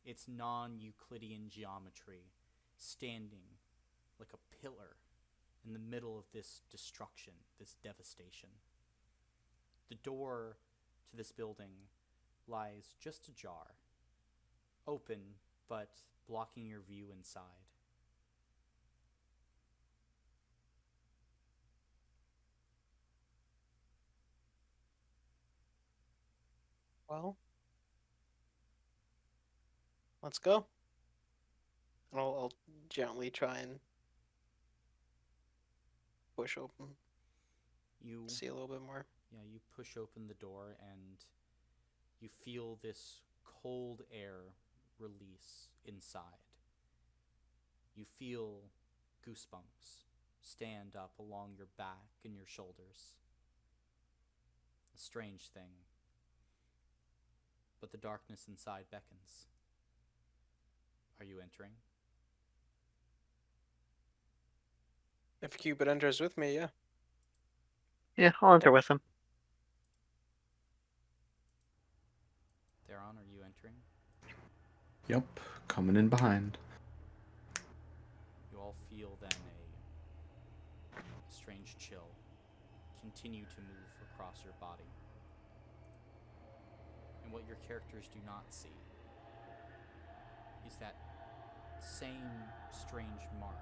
Its non-Euclidean geometry standing like a pillar in the middle of this destruction, this devastation. The door to this building lies just ajar, open but blocking your view inside. Well, let's go. I'll gently try and push open, You see a little bit more. Yeah, you push open the door and you feel this cold air release inside. You feel goosebumps stand up along your back and your shoulders. A strange thing. But the darkness inside beckons. Are you entering? If Cupid enters with me, yeah. Yeah, I'll enter with him. Theron, are you entering? Yep, coming in behind. You all feel then a strange chill continue to move across your body. And what your characters do not see is that same strange mark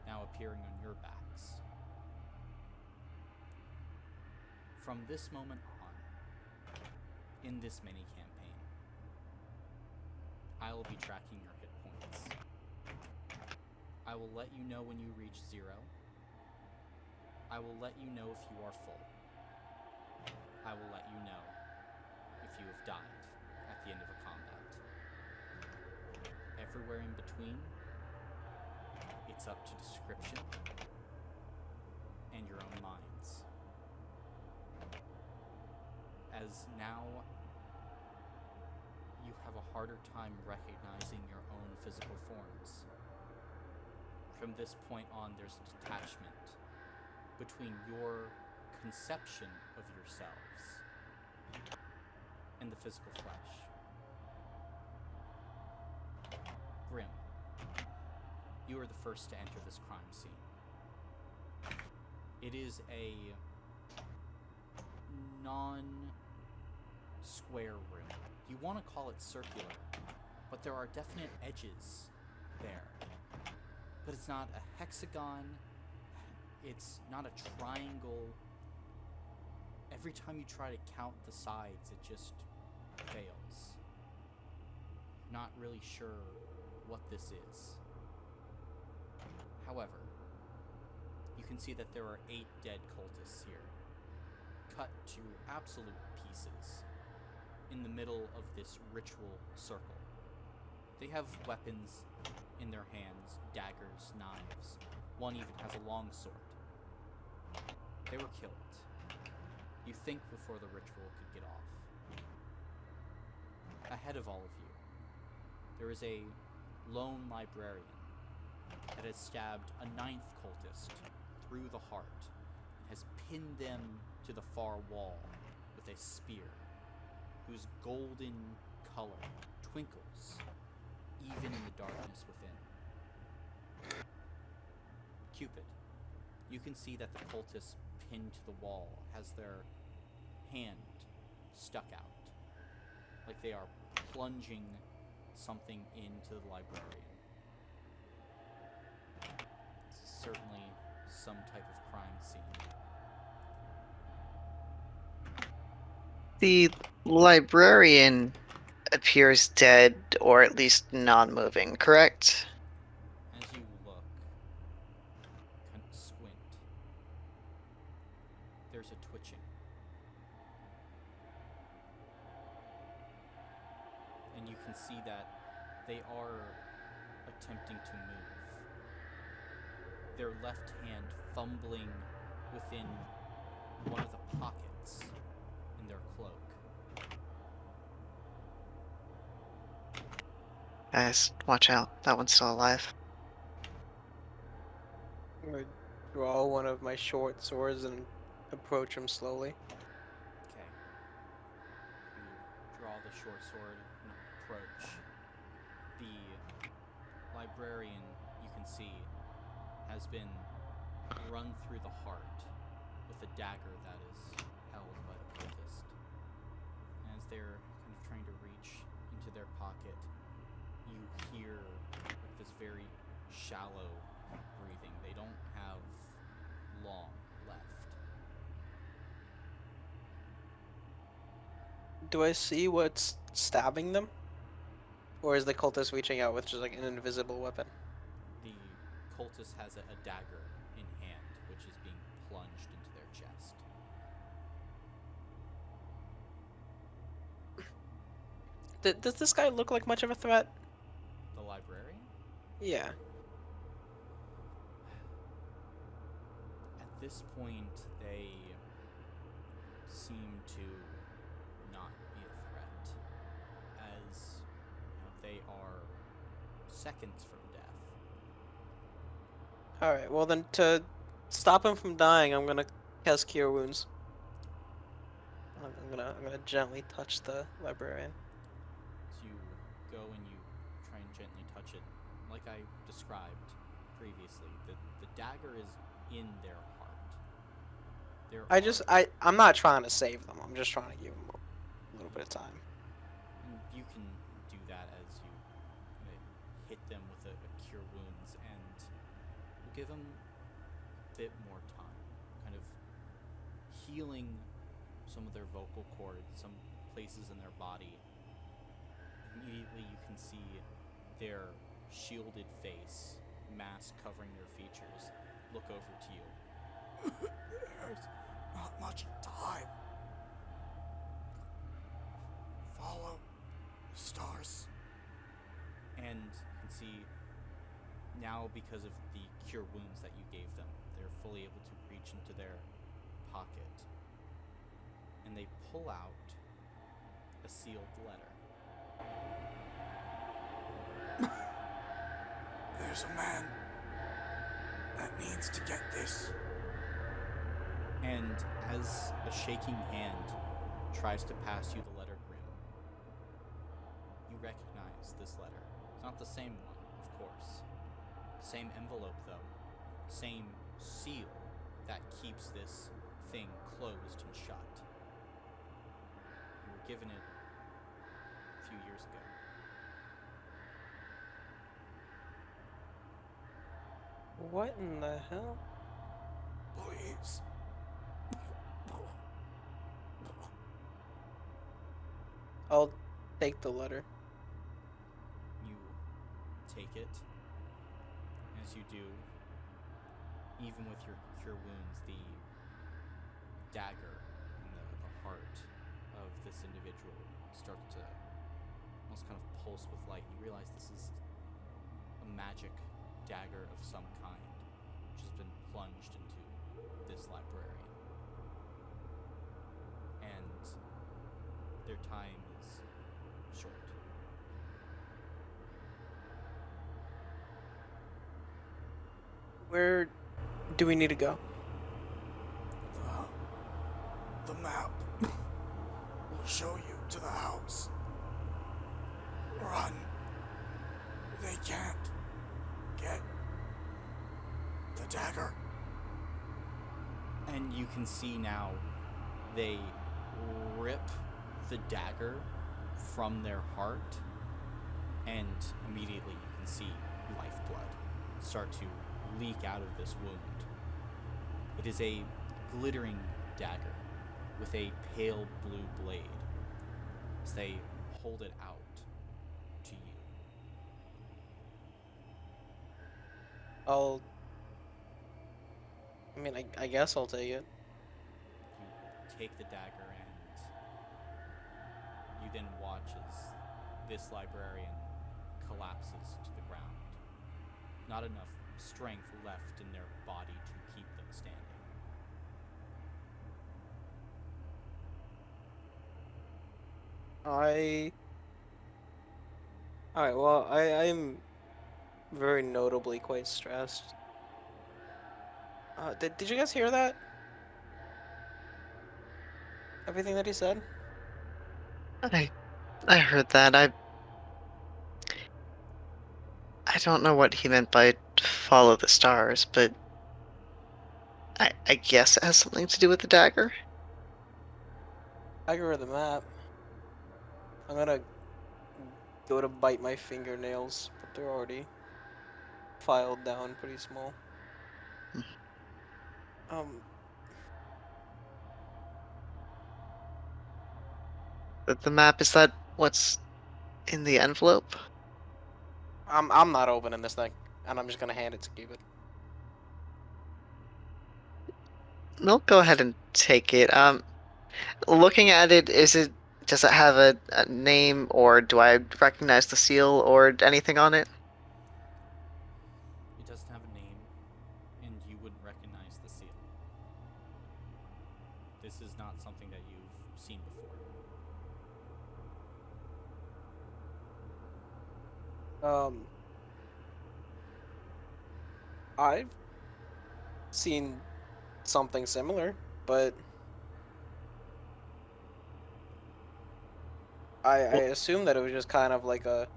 now appearing on your backs. From this moment on, in this mini campaign, I will be tracking your hit points. I will let you know when you reach 0. I will let you know if you are full. I will let you know if you have died at the end of a combat. Everywhere in between, it's up to description and your own minds. As now you have a harder time recognizing your own physical forms. From this point on, there's a detachment between your conception of yourselves and the physical flesh. Grim, you are the first to enter this crime scene. It is a non-square room. You want to call it circular, but there are definite edges there. But it's not a hexagon, it's not a triangle. Every time you try to count the sides, it just fails. Not really sure what this is. However, you can see that there are 8 dead cultists here, cut to absolute pieces in the middle of this ritual circle. They have weapons in their hands, daggers, knives. One even has a long sword. They were killed. You think before the ritual could get off. Ahead of all of you, there is a lone librarian that has stabbed a 9th cultist through the heart and has pinned them to the far wall with a spear whose golden color twinkles even in the darkness within. Cupid, you can see that the cultist pinned to the wall has their hand stuck out, like they are plunging something into the librarian. It's certainly some type of crime scene. The librarian appears dead, or at least non-moving, correct? As you look, kind of squint, there's a twitching. And you can see that they are attempting to move. Their left hand fumbling within one of the pockets in their cloak. Guys, watch out. That one's still alive. I'm gonna draw one of my short swords and approach him slowly. Okay. You draw the short sword and approach. The librarian, you can see, has been run through the heart with a dagger that is held by the cultist. And as they're kind of trying to reach into their pocket, you hear like this very shallow breathing. They don't have long left. Do I see what's stabbing them? Or is the cultist reaching out with just like an invisible weapon? The cultist has a dagger in hand, which is being plunged into their chest. Does this guy look like much of a threat? The librarian? Yeah. At this point, they seem to not be a threat, as they are seconds from death. Alright, well then to stop him from dying, I'm gonna cast Cure Wounds. I'm gonna gently touch the librarian. So you go and you try and gently touch it. Like I described previously, the dagger is in their heart. I'm not trying to save them. I'm just trying to give them a little bit of time. And you can do that as you hit them with a cure wounds, and we'll give them a bit more time, kind of healing some of their vocal cords, some places in their body. Immediately you can see their shielded face, mask covering their features, look over to you. There's not much time. Follow the stars. And you can see now, because of the cure wounds that you gave them, they're fully able to reach into their pocket. And they pull out a sealed letter. There's a man that needs to get this. And as a shaking hand tries to pass you the letter, Grim, you recognize this letter. It's not the same one, of course. Same envelope, though. Same seal that keeps this thing closed and shut. You were given it a few years ago. What in the hell? Please. I'll take the letter. You take it. As you do, even with your cure wounds, the dagger in the heart of this individual starts to almost kind of pulse with light. You realize this is a magic dagger of some kind, which has been plunged into this librarian. And their time is short. Where do we need to go? The map will show you to the house. Run. They can't get the dagger. And you can see now they rip the dagger from their heart, and immediately you can see lifeblood start to leak out of this wound. It is a glittering dagger with a pale blue blade as they hold it out to you. I guess I'll take it. You take the dagger, and you then watch as this librarian collapses to the ground. Not enough strength left in their body to keep them standing. Alright, well, I'm very notably quite stressed. Did you guys hear that? Everything that he said? I heard that. I don't know what he meant by follow the stars, but I guess it has something to do with the dagger. I agree with the map. I'm gonna go to bite my fingernails, but they're already filed down pretty small. Um, The map, is that what's in the envelope? I'm not opening this thing, and I'm just gonna hand it to Cupid. We'll go ahead and take it. Looking at it, does it have a name, or do I recognize the seal or anything on it? It doesn't have a name, and you wouldn't recognize the seal. This is not something that you've seen before. I've seen something similar, but I assume that it was just kind of like a,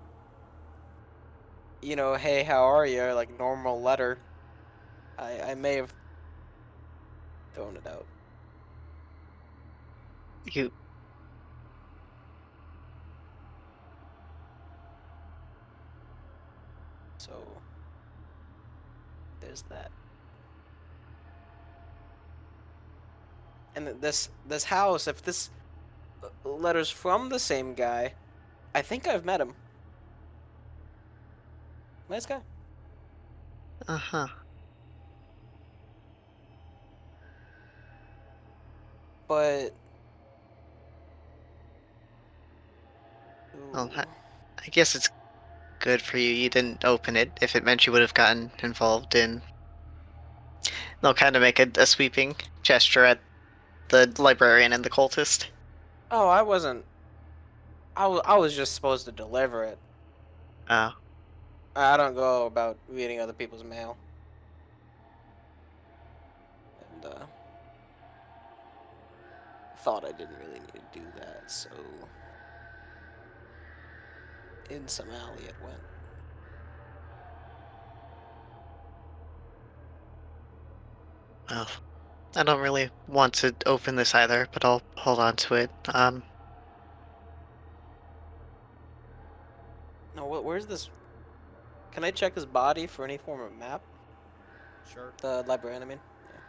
hey, how are you? Like normal letter. I may have thrown it out. You So there's that. And this house, if this letter's from the same guy, I think I've met him. Nice guy. Uh-huh. But Well, ooh. I guess it's good for you. You didn't open it. If it meant you would have gotten involved in. They'll kind of make a sweeping gesture at the librarian and the cultist. Oh, I wasn't. I was just supposed to deliver it. Oh. I don't go about reading other people's mail. And thought I didn't really need to do that, so in some alley it went. Well, I don't really want to open this either, but I'll hold on to it. No, where's this? Can I check his body for any form of map? Sure. The librarian, I mean. Yeah.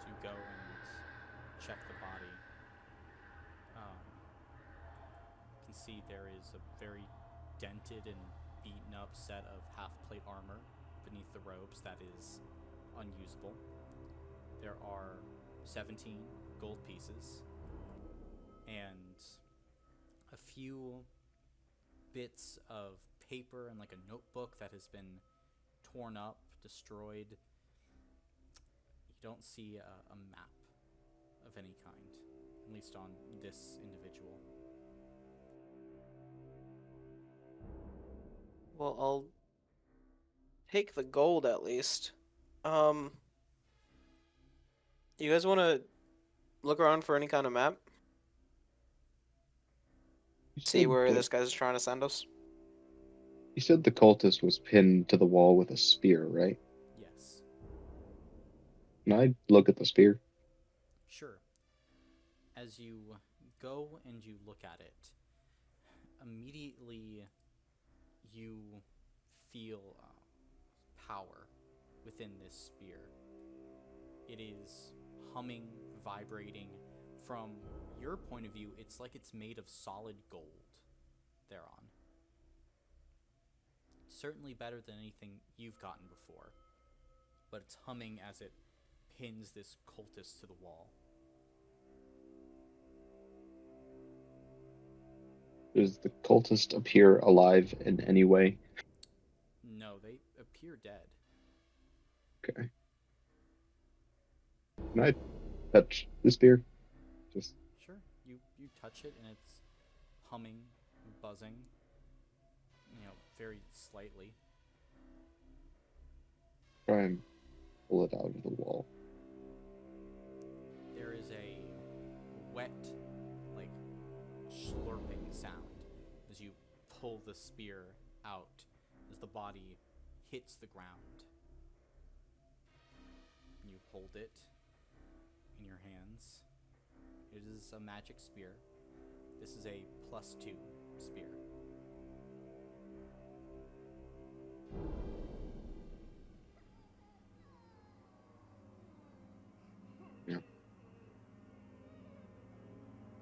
So you go and check the body. You can see there is a very dented and beaten up set of half-plate armor beneath the robes that is unusable. There are 17 gold pieces and a few bits of paper and like a notebook that has been torn up, destroyed. You don't see a map of any kind, at least on this individual. Well, I'll take the gold at least. You guys want to look around for any kind of map? You See said where that this guy's trying to send us? you said the cultist was pinned to the wall with a spear, right? Yes. Can I look at the spear? Sure. As you go and you look at it, immediately you feel power within this spear. It is humming, vibrating. From your point of view, it's like it's made of solid gold thereon. Certainly better than anything you've gotten before, but it's humming as it pins this cultist to the wall. Does the cultist appear alive in any way? No, they appear dead. Okay. Can I touch the spear? Just Sure, you touch it and it's humming, buzzing, very slightly. try and pull it out of the wall. There is a wet, like, slurping sound as you pull the spear out as the body hits the ground. You hold it in your hands. It is a magic spear. This is a +2 spear. Yeah.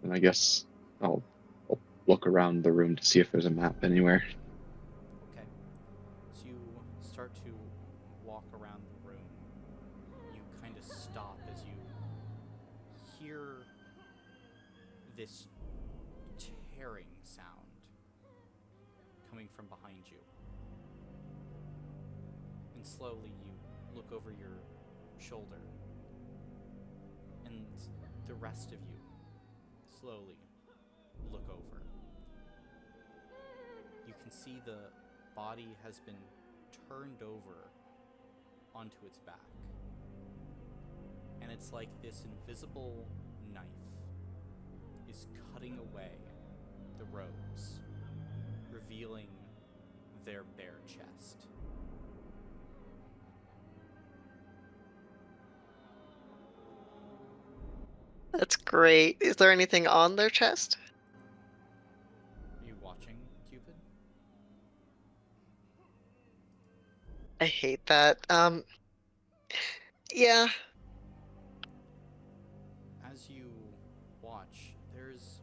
And I guess I'll look around the room to see if there's a map anywhere. Okay. So you start to walk around the room. You kind of stop as you hear this tearing sound coming from behind you. And slowly you look over your shoulder. And the rest of you slowly look over. You can see the body has been turned over onto its back. And it's like this invisible knife is cutting away the robes, revealing their bare chest. That's great. Is there anything on their chest? Are you watching, Cupid? I hate that. Yeah. As you watch, there's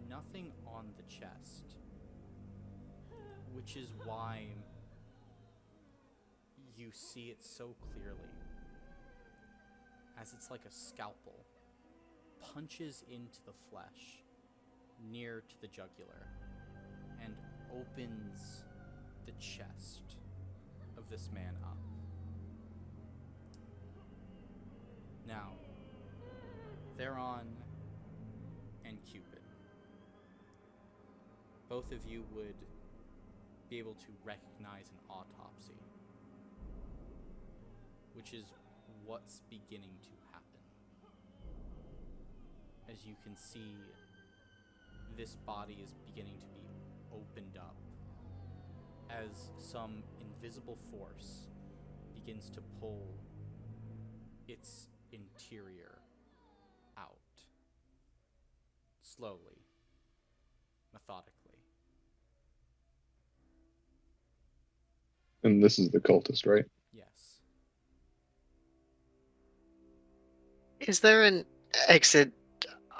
nothing on the chest, which is why you see it so clearly, as it's like a scalpel punches into the flesh near to the jugular and opens the chest of this man up. Now, Theron and Cupid, both of you would be able to recognize an autopsy, which is what's beginning to happen. As you can see, this body is beginning to be opened up as some invisible force begins to pull its interior out. Slowly, methodically. And this is the cultist, right? Yes. Is there an exit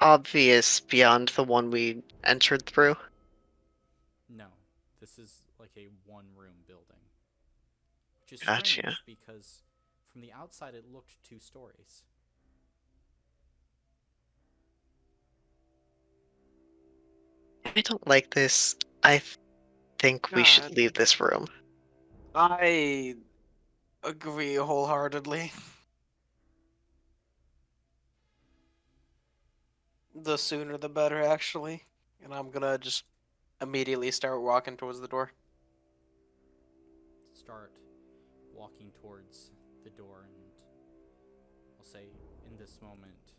obvious beyond the one we entered through? No. This is like a one-room building. Which is Gotcha. strange because from the outside it looked 2 stories. I don't like this. I think we should God. leave this room. I agree wholeheartedly. The sooner the better, actually. And I'm gonna just immediately start walking towards the door. Start walking towards the door, and I'll say in this moment,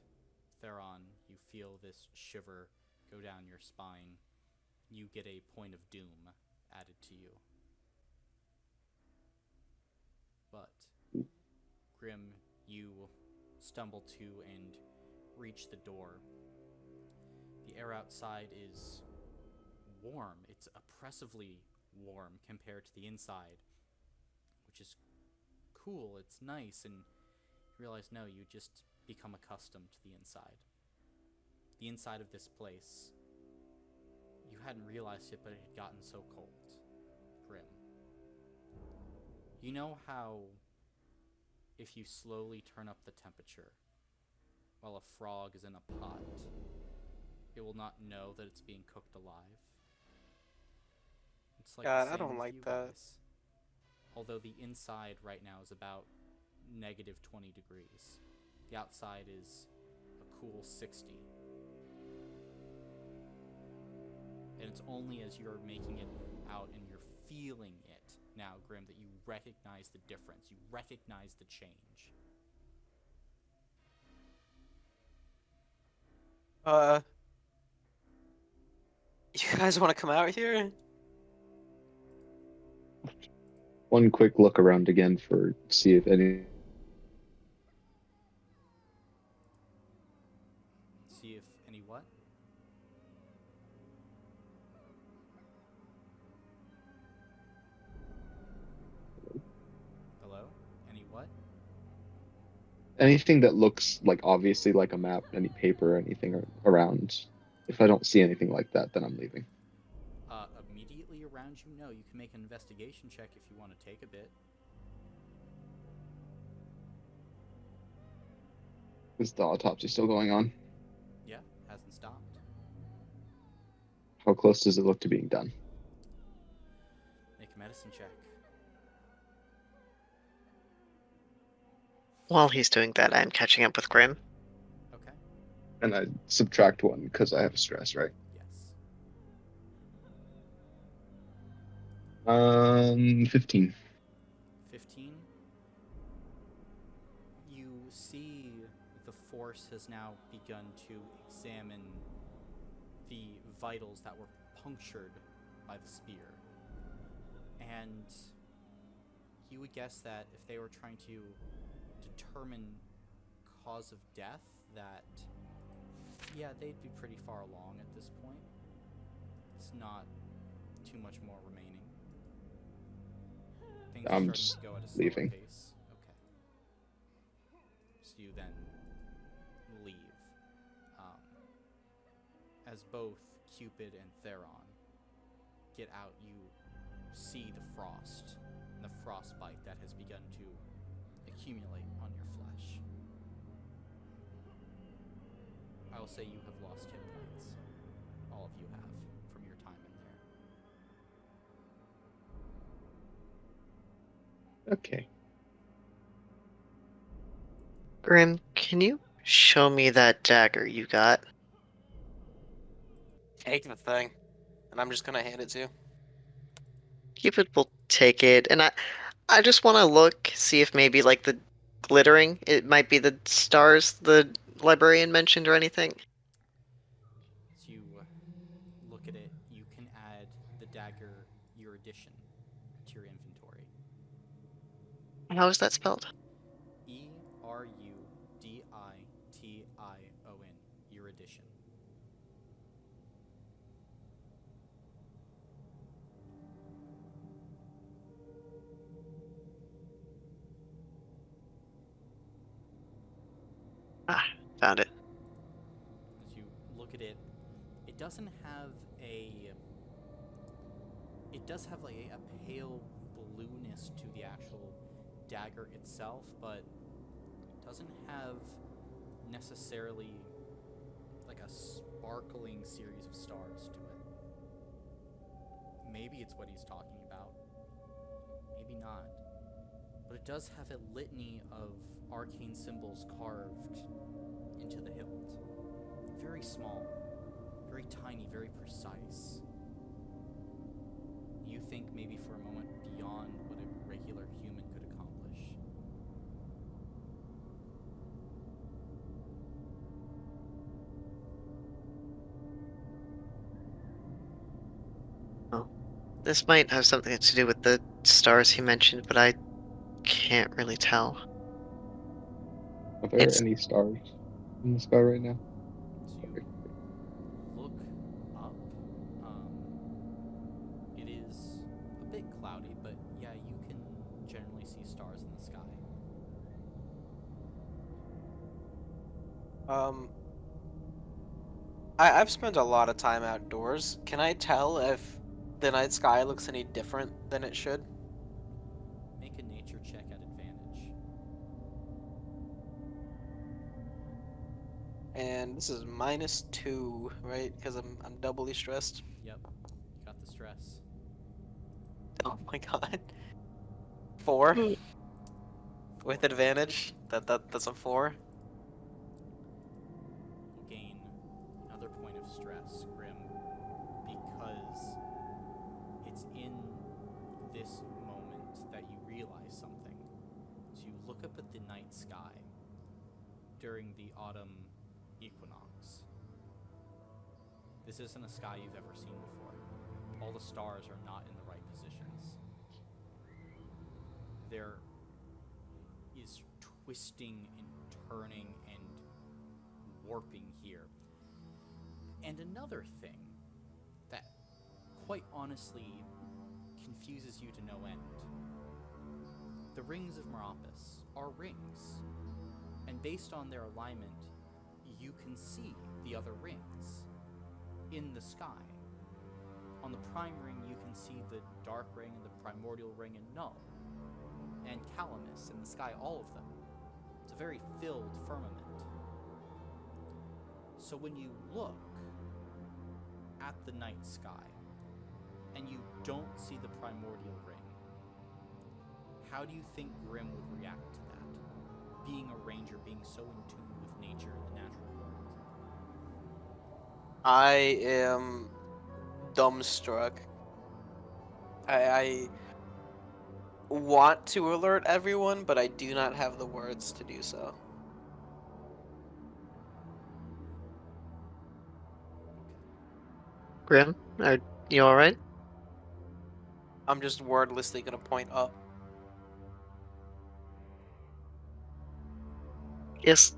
Theron, you feel this shiver go down your spine. You get a point of doom added to you. But, Grim, you stumble to and reach the door. The air outside is warm. It's oppressively warm compared to the inside, which is cool. It's nice, and you realize, no, you just become accustomed to the inside. The inside of this place, you hadn't realized it, but it had gotten so cold. Grim. You know how if you slowly turn up the temperature while a frog is in a pot, it will not know that it's being cooked alive? It's like God, the I same don't with like you that. guys. Although the inside right now is about negative 20 degrees. The outside is a cool 60. And it's only as you're making it out and you're feeling it now, Grim, that you recognize the difference. You recognize the change. You guys want to come out here? One quick look around again for see if any. See if any what? Hello? Any what? Anything that looks like obviously like a map, any paper or anything around. If I don't see anything like that, then I'm leaving. Immediately around you? No, you can make an investigation check if you want to take a bit. Is the autopsy still going on? Yeah, hasn't stopped. How close does it look to being done? Make a medicine check. While he's doing that, I'm catching up with Grim. Okay. And I subtract 1 because I have a stress, right? Yes. 15. 15. You see the force has now begun to examine the vitals that were punctured by the spear. And you would guess that if they were trying to determine cause of death, that, yeah, they'd be pretty far along at this point. It's not too much more remaining. Things are I'm starting just to go at a slower leaving. pace. Okay. So you then leave. as both Cupid and Theron get out, you see the frost and the frostbite that has begun to accumulate on your flesh. I will say you have lost hit points. All of you have from your time in there. Okay. Grim, can you show me that dagger you got? Take the thing. And I'm just gonna hand it to you. Cupid will take it, and I just want to look, see if maybe like the glittering, it might be the stars the librarian mentioned or anything. As you look at it, you can add the dagger, your addition, to your inventory. How is that spelled? Eruddition. Your addition. Ah, found it. As you look at it, it doesn't have a. It does have like a pale blueness to the actual dagger itself, but it doesn't have necessarily like a sparkling series of stars to it. Maybe it's what he's talking about. Maybe not. But it does have a litany of arcane symbols carved into the hilt. Very small, very tiny, very precise. You think maybe for a moment beyond what a regular human could accomplish. This might have something to do with the stars he mentioned, but I can't really tell. Are there It's any stars in the sky right now? So you look up. It is a bit cloudy, but yeah, you can generally see stars in the sky. I've spent a lot of time outdoors. Can I tell if the night sky looks any different than it should? Make a nature check at advantage. And this is -2, right? Because I'm doubly stressed. Yep, you got the stress. Oh my god. 4 Mm. with 4. advantage. That's a 4. You'll gain another point of stress, Grim, because it's in this moment that you realize something. So you look up at the night sky during the autumn equinox. This isn't a sky you've ever seen before. All the stars are not in the right positions. There is twisting and turning and warping here. And another thing that quite honestly confuses you to no end. The Rings of Meropis are rings, and based on their alignment, you can see the other rings in the sky. On the prime ring, you can see the dark ring and the primordial ring and null, and Calamus in the sky, all of them. It's a very filled firmament. So when you look at the night sky and you don't see the primordial ring, how do you think Grim would react to that? Being a ranger, being so in tune with nature and the natural world. I am dumbstruck. I want to alert everyone, but I do not have the words to do so. Grim, are you alright? I'm just wordlessly gonna point up. Yes.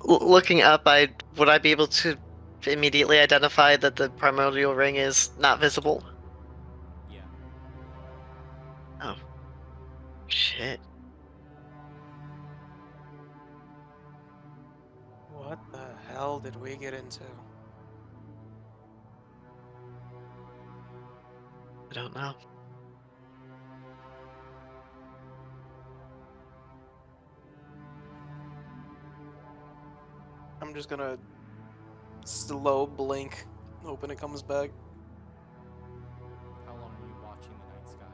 Looking up, would I be able to immediately identify that the primordial ring is not visible? Yeah. Oh. Shit. What the hell did we get into? I don't know. I'm just gonna slow blink, hoping it comes back. How long are you watching the night sky?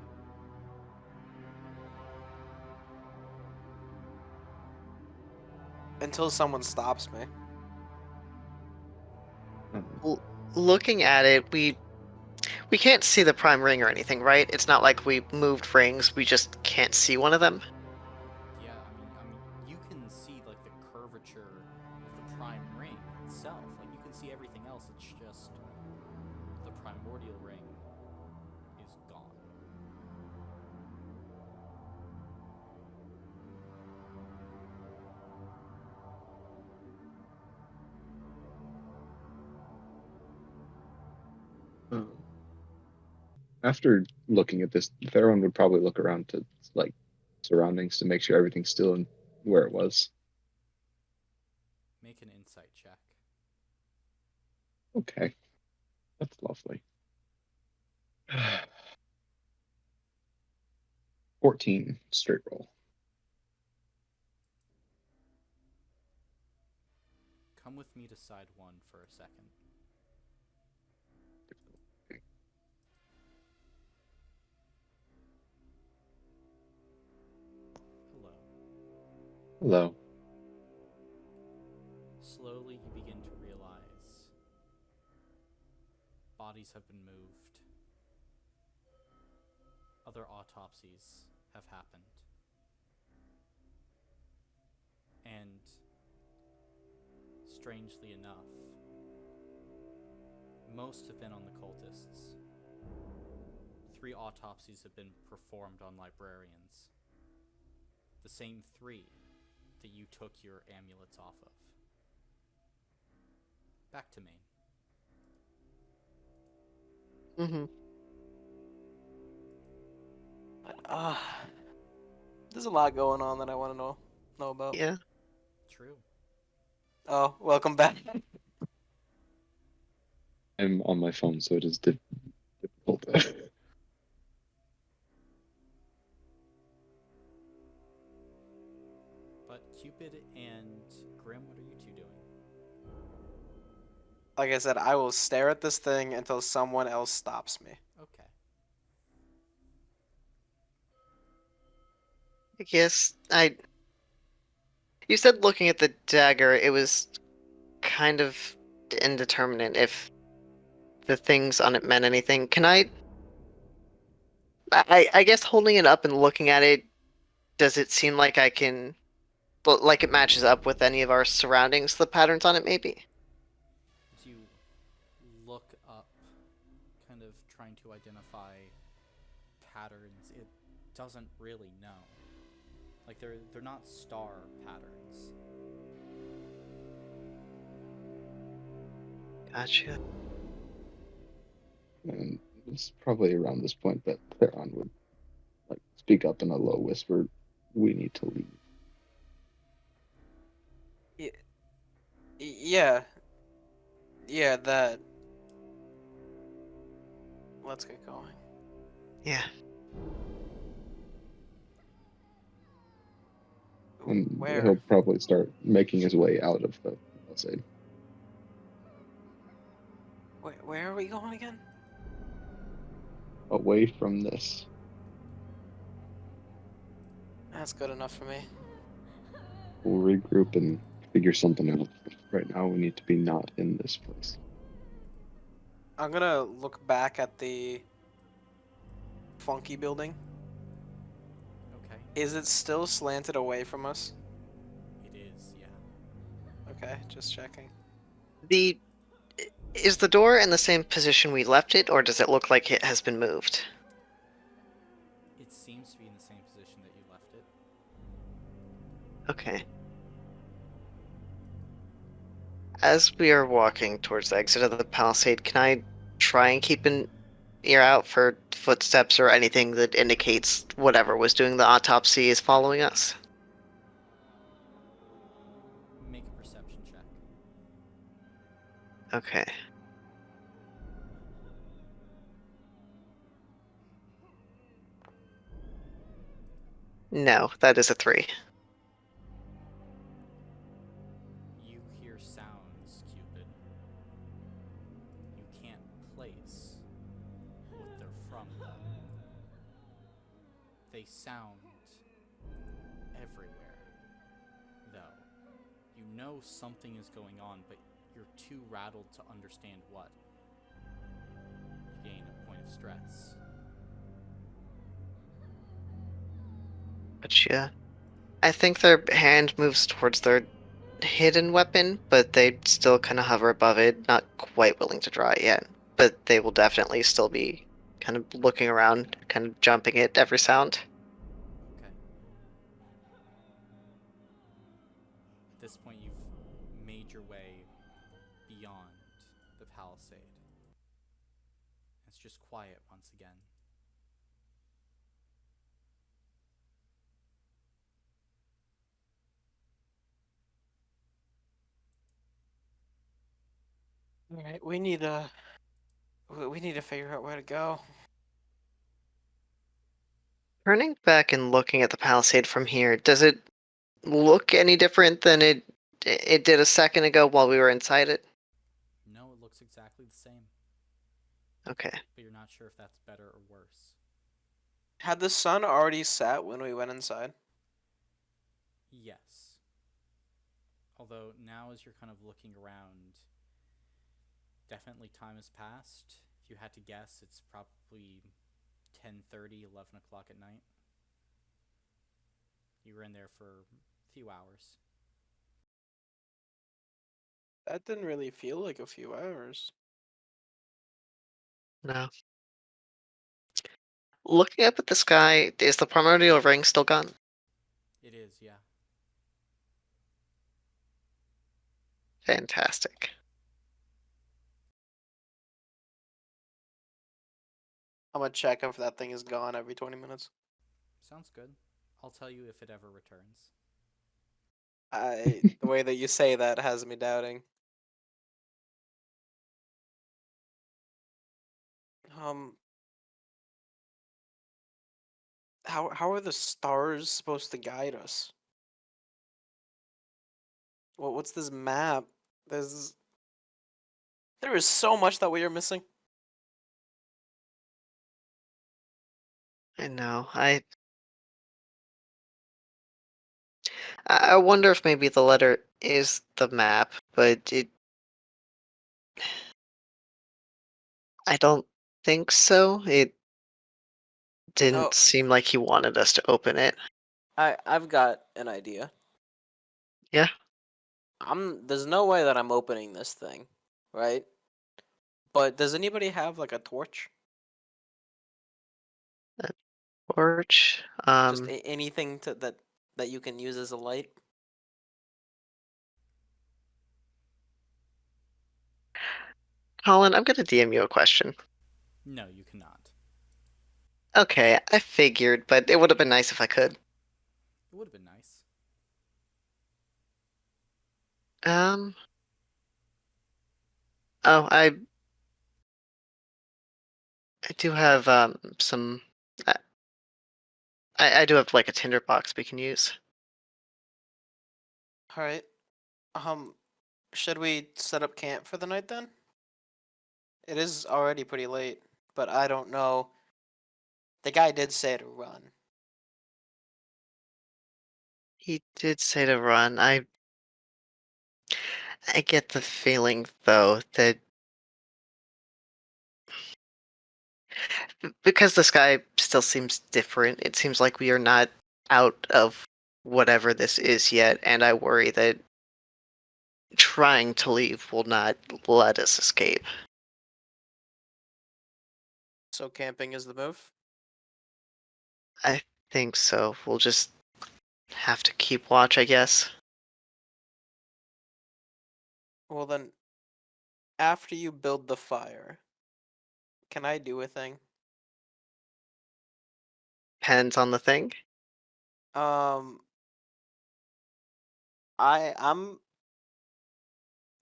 Until someone stops me. Looking at it, we can't see the prime ring or anything, right? It's not like we moved rings. We just can't see one of them. Yeah, I mean, you can see like the curvature of the prime ring itself. Like you can see everything else. It's just the primordial ring is gone. Um, After looking at this, Theron would probably look around to like surroundings to make sure everything's still in where it was. Make an insight check. Okay, that's lovely. 14 straight roll. Come with me to side one for a second. Hello. Hello. Slowly you begin to realize bodies have been moved. Other autopsies have happened. And strangely enough, most have been on the cultists. 3 autopsies have been performed on librarians. The same 3 that you took your amulets off of. Back to Maine. Mm-hmm. But, there's a lot going on that I want to know about. Yeah. True. Oh, welcome back. I'm on my phone, so it is difficult. But Cupid and Grim, what are you two doing? Like I said, I will stare at this thing until someone else stops me. Okay. I guess You said looking at the dagger, it was kind of indeterminate if the things on it meant anything. Can I guess holding it up and looking at it, does it seem like I can, like it matches up with any of our surroundings, the patterns on it maybe? As you look up, kind of trying to identify patterns, it doesn't really know. Like they're not star patterns. Gotcha. And it's probably around this point that Theron would like speak up in a low whisper. We need to leave. Yeah. Yeah, that. Let's get going. Yeah. And Where? he'll probably start making his way out of the palisade. Where are we going again? Away from this. That's good enough for me. We'll regroup and figure something out. Right now, we need to be not in this place. I'm gonna look back at the funky building. Okay. Is it still slanted away from us? It is, yeah. Okay, just checking. Is the door in the same position we left it, or does it look like it has been moved? It seems to be in the same position that you left it. Okay. As we are walking towards the exit of the palisade, can I try and keep an ear out for footsteps or anything that indicates whatever was doing the autopsy is following us? Make a perception check. Okay. No, that is a 3. You hear sounds, Cupid. You can't place what they're from, though. They sound everywhere, though. You know something is going on, but you're too rattled to understand what. You gain a point of stress. But yeah, I think their hand moves towards their hidden weapon, but they still kind of hover above it, not quite willing to draw it yet. But they will definitely still be kind of looking around, kind of jumping at every sound. Okay. At this point, you've made your way beyond the palisade. It's just quiet once again. All right, we need to figure out where to go. Turning back and looking at the palisade from here, does it look any different than it did a second ago while we were inside it? No, it looks exactly the same, Okay. but you're not sure if that's better or worse. Had the sun already set when we went inside? Yes. Although now as you're kind of looking around, definitely time has passed. If you had to guess, it's probably 10:30, 11 o'clock at night. You were in there for a few hours. That didn't really feel like a few hours. No. Looking up at the sky, is the primordial ring still gone? It is, yeah. Fantastic. I'm gonna check if that thing is gone every 20 minutes. Sounds good. I'll tell you if it ever returns. The way that you say that has me doubting. Um, how are the stars supposed to guide us? What's this map? There is so much that we are missing. I know. I wonder if maybe the letter is the map, but I don't think so. It Oh, didn't seem like he wanted us to open it. I've got an idea. Yeah. There's no way that I'm opening this thing, right? But does anybody have like a torch? Torch. Just anything that you can use as a light? Colin, I'm gonna DM you a question. No, you cannot. Okay, I figured, but it would have been nice if I could. It would have been nice. Oh, I do have some. I, I do have like a tinderbox we can use. All right. Should we set up camp for the night then? It is already pretty late, but I don't know. The guy did say to run. He did say to run. I get the feeling though that because the sky still seems different, it seems like we are not out of whatever this is yet, and I worry that trying to leave will not let us escape. So camping is the move? I think so. We'll just have to keep watch, I guess. Well then, after you build the fire, can I do a thing? Depends on the thing. Um, I I'm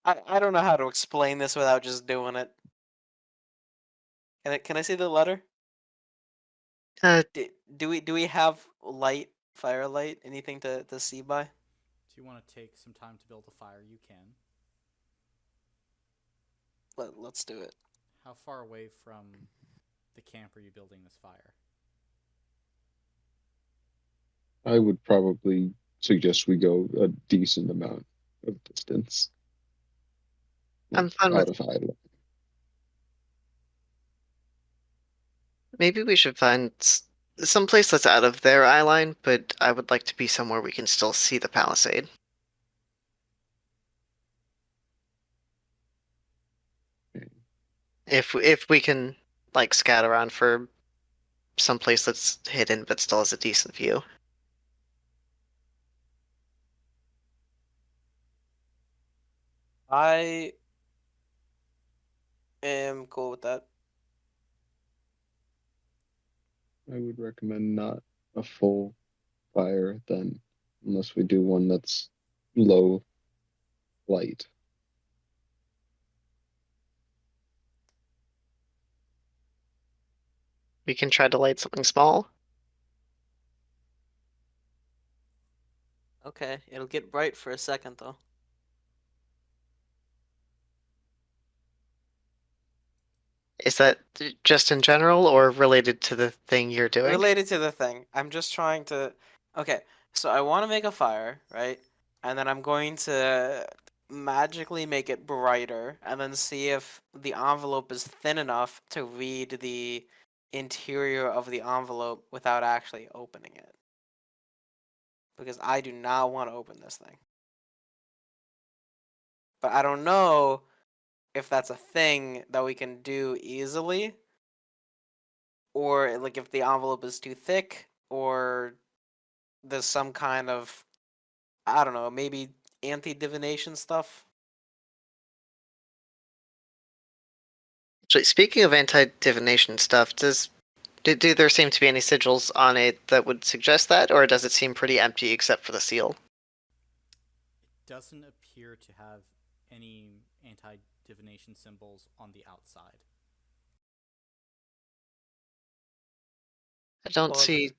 I don't know how to explain this without just doing it. Can I see the letter? Uh, Do we have light firelight? Anything to see by? If you want to take some time to build a fire, you can. Let's do it. How far away from the camp are you building this fire? I would probably suggest we go a decent amount of distance, I'm like fine out with. of eye line. Maybe we should find some place that's out of their eye line, but I would like to be somewhere we can still see the palisade. If we can like scout around for some place that's hidden but still has a decent view. I am cool with that. I would recommend not a full fire then, unless we do one that's low light. We can try to light something small. Okay, it'll get bright for a second though. Is that just in general or related to the thing you're doing? Related to the thing, I'm just trying to. Okay, so I want to make a fire, right? And then I'm going to magically make it brighter, and then see if the envelope is thin enough to read the interior of the envelope without actually opening it. Because I do not want to open this thing. But I don't know if that's a thing that we can do easily, or like if the envelope is too thick, or there's some kind of, I don't know, maybe anti-divination stuff. Actually, speaking of anti-divination stuff, do there seem to be any sigils on it that would suggest that, or does it seem pretty empty except for the seal? It doesn't appear to have any anti-divination symbols on the outside. I don't Well, see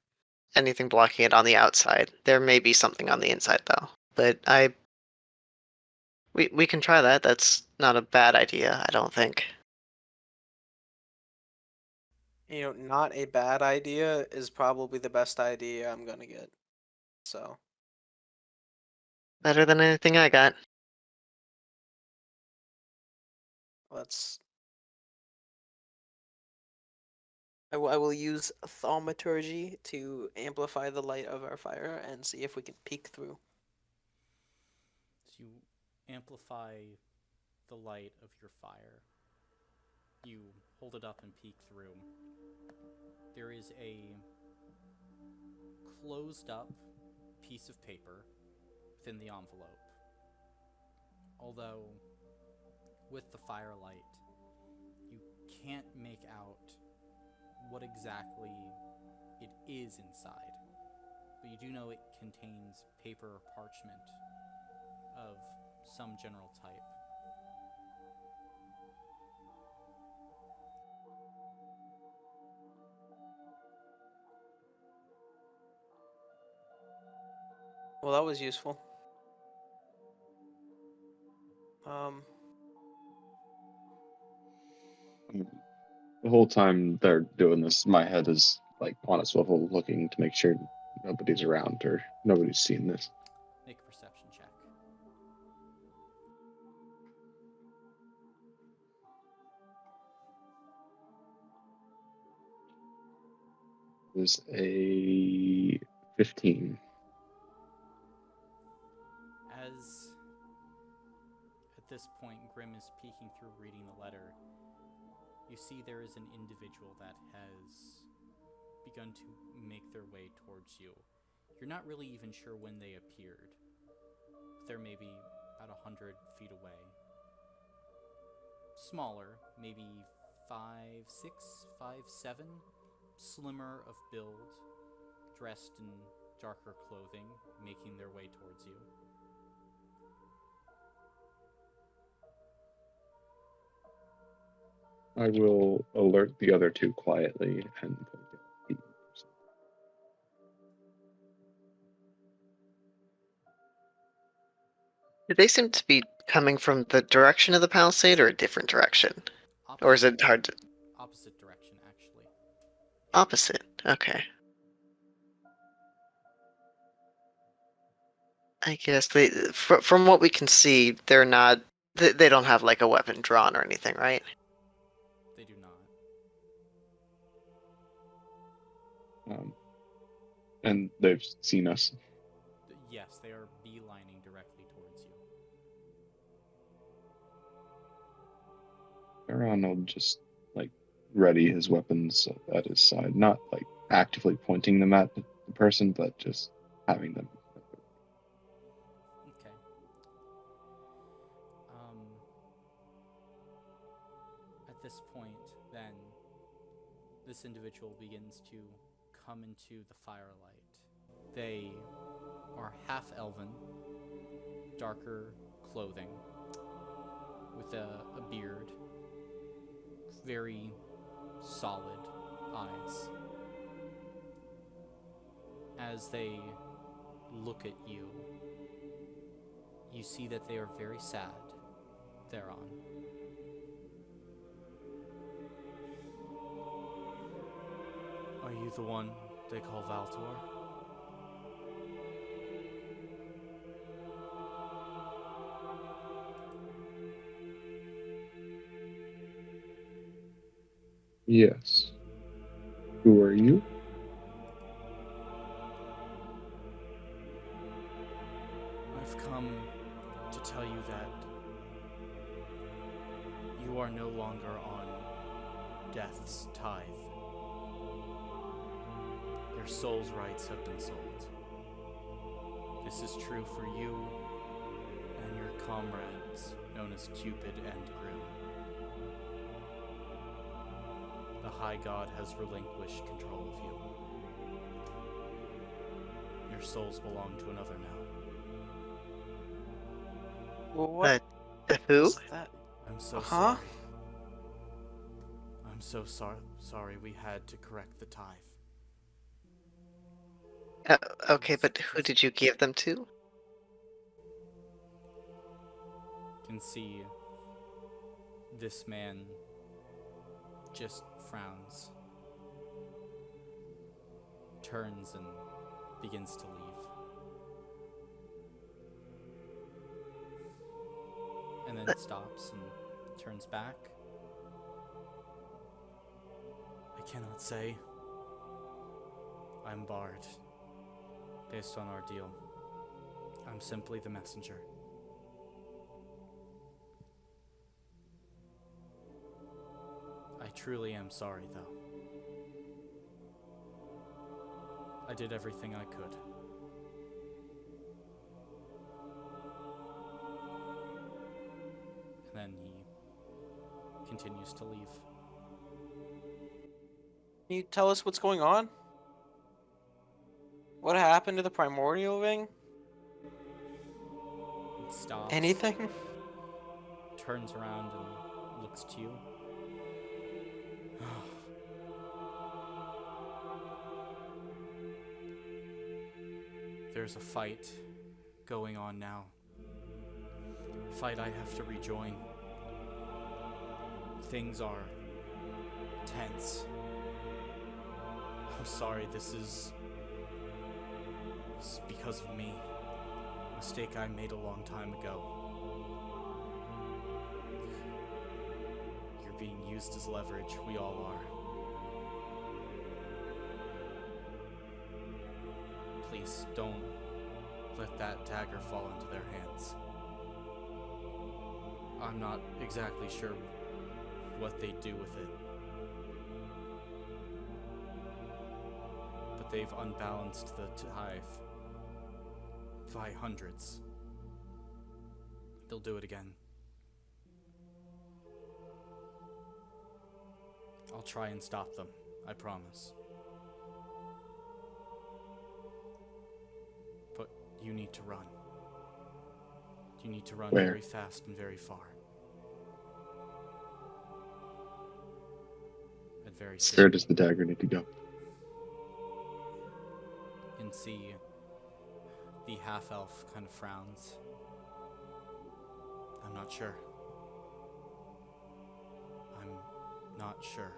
anything blocking it on the outside. There may be something on the inside though, but we can try that. That's not a bad idea, I don't think. not a bad idea is probably the best idea I'm gonna get. So Better than anything I got. let's. I will use thaumaturgy to amplify the light of our fire and see if we can peek through. So you amplify the light of your fire. You hold it up and peek through. There is a closed up piece of paper within the envelope. Although, with the firelight, you can't make out what exactly it is inside. But you do know it contains paper or parchment of some general type. Well, that was useful. Um, The whole time they're doing this, my head is like on a swivel, looking to make sure nobody's around or nobody's seen this. Make a perception check. There's a 15. As at this point Grim is peeking through reading the letter, you see there is an individual that has begun to make their way towards you. You're not really even sure when they appeared. They're maybe about 100 feet away. Smaller, maybe 5'6", 5'7", slimmer of build, dressed in darker clothing, making their way towards you. I will alert the other two quietly and Do they seem to be coming from the direction of the palisade or a different direction? Or is it hard to... Opposite direction, actually. Opposite. Okay. I guess from what we can see, they're not... They don't have like a weapon drawn or anything, right? They do not. And they've seen us. Yes, they are beelining directly towards you. Aaron will just like ready his weapons at his side, not like actively pointing them at the person, but just having them. Okay. At this point, then, this individual begins to come into the firelight. They are half elven, darker clothing, with a beard, very solid eyes. As they look at you, you see that they are very sad thereon. Are you the one they call Valtor? Yes. Who are you? I've come to tell you that you are no longer on death's tithe. Your soul's rights have been sold. This is true for you and your comrades, known as Cupid and Grim. The High God has relinquished control of you. Your souls belong to another now. Well, what But who? is that? I'm so Huh? sorry. I'm so sorry we had to correct the tithe. Okay, but who did you give them to? You can see this man just frowns, turns and begins to leave. And then stops and turns back. I cannot say. I'm barred. Based on our deal. I'm simply the messenger. I truly am sorry, though. I did everything I could. And then he continues to leave. Can you tell us what's going on? What happened to the primordial ring? He stops. Anything? Turns around and looks to you. There's a fight going on now. A fight I have to rejoin. Things are tense. I'm sorry, this is because of me. A mistake I made a long time ago. You're being used as leverage, we all are. Please, don't let that dagger fall into their hands. I'm not exactly sure what they'd do with it. But they've unbalanced the tithe by hundreds. They'll do it again. I'll try and stop them, I promise. But you need to run. You need to run Where? very fast and very far. And very soon. Where does the dagger need to go? You can see the half-elf kind of frowns. I'm not sure. I'm not sure.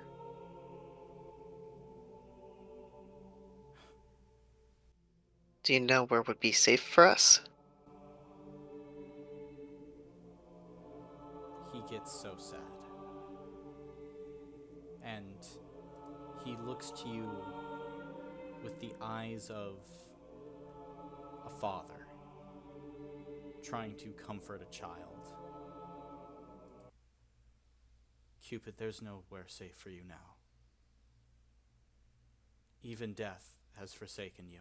Do you know where would be safe for us? He gets so sad. And he looks to you with the eyes of a father trying to comfort a child. Cupid, there's nowhere safe for you now. Even death has forsaken you.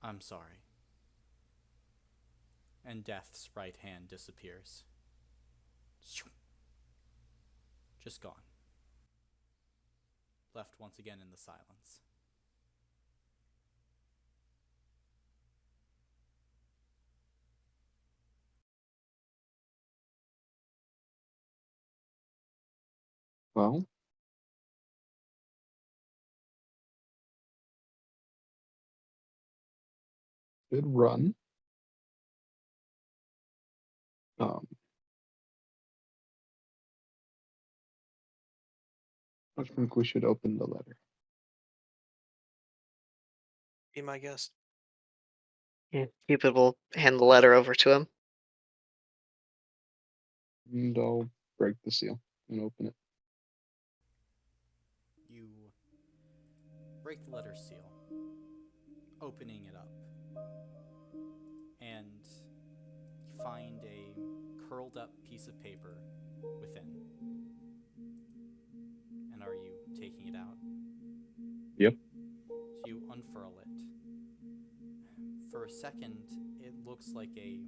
I'm sorry. And Death's right hand disappears. Just gone. Left once again in the silence. Well, good run. Um, I think we should open the letter. Be my guest. Yeah. Cupid will hand the letter over to him. And I'll break the seal and open it. You break the letter seal, opening it up, and you find a curled up piece of paper within. And are you taking it out? Yep. So you unfurl it. For a second, it looks like a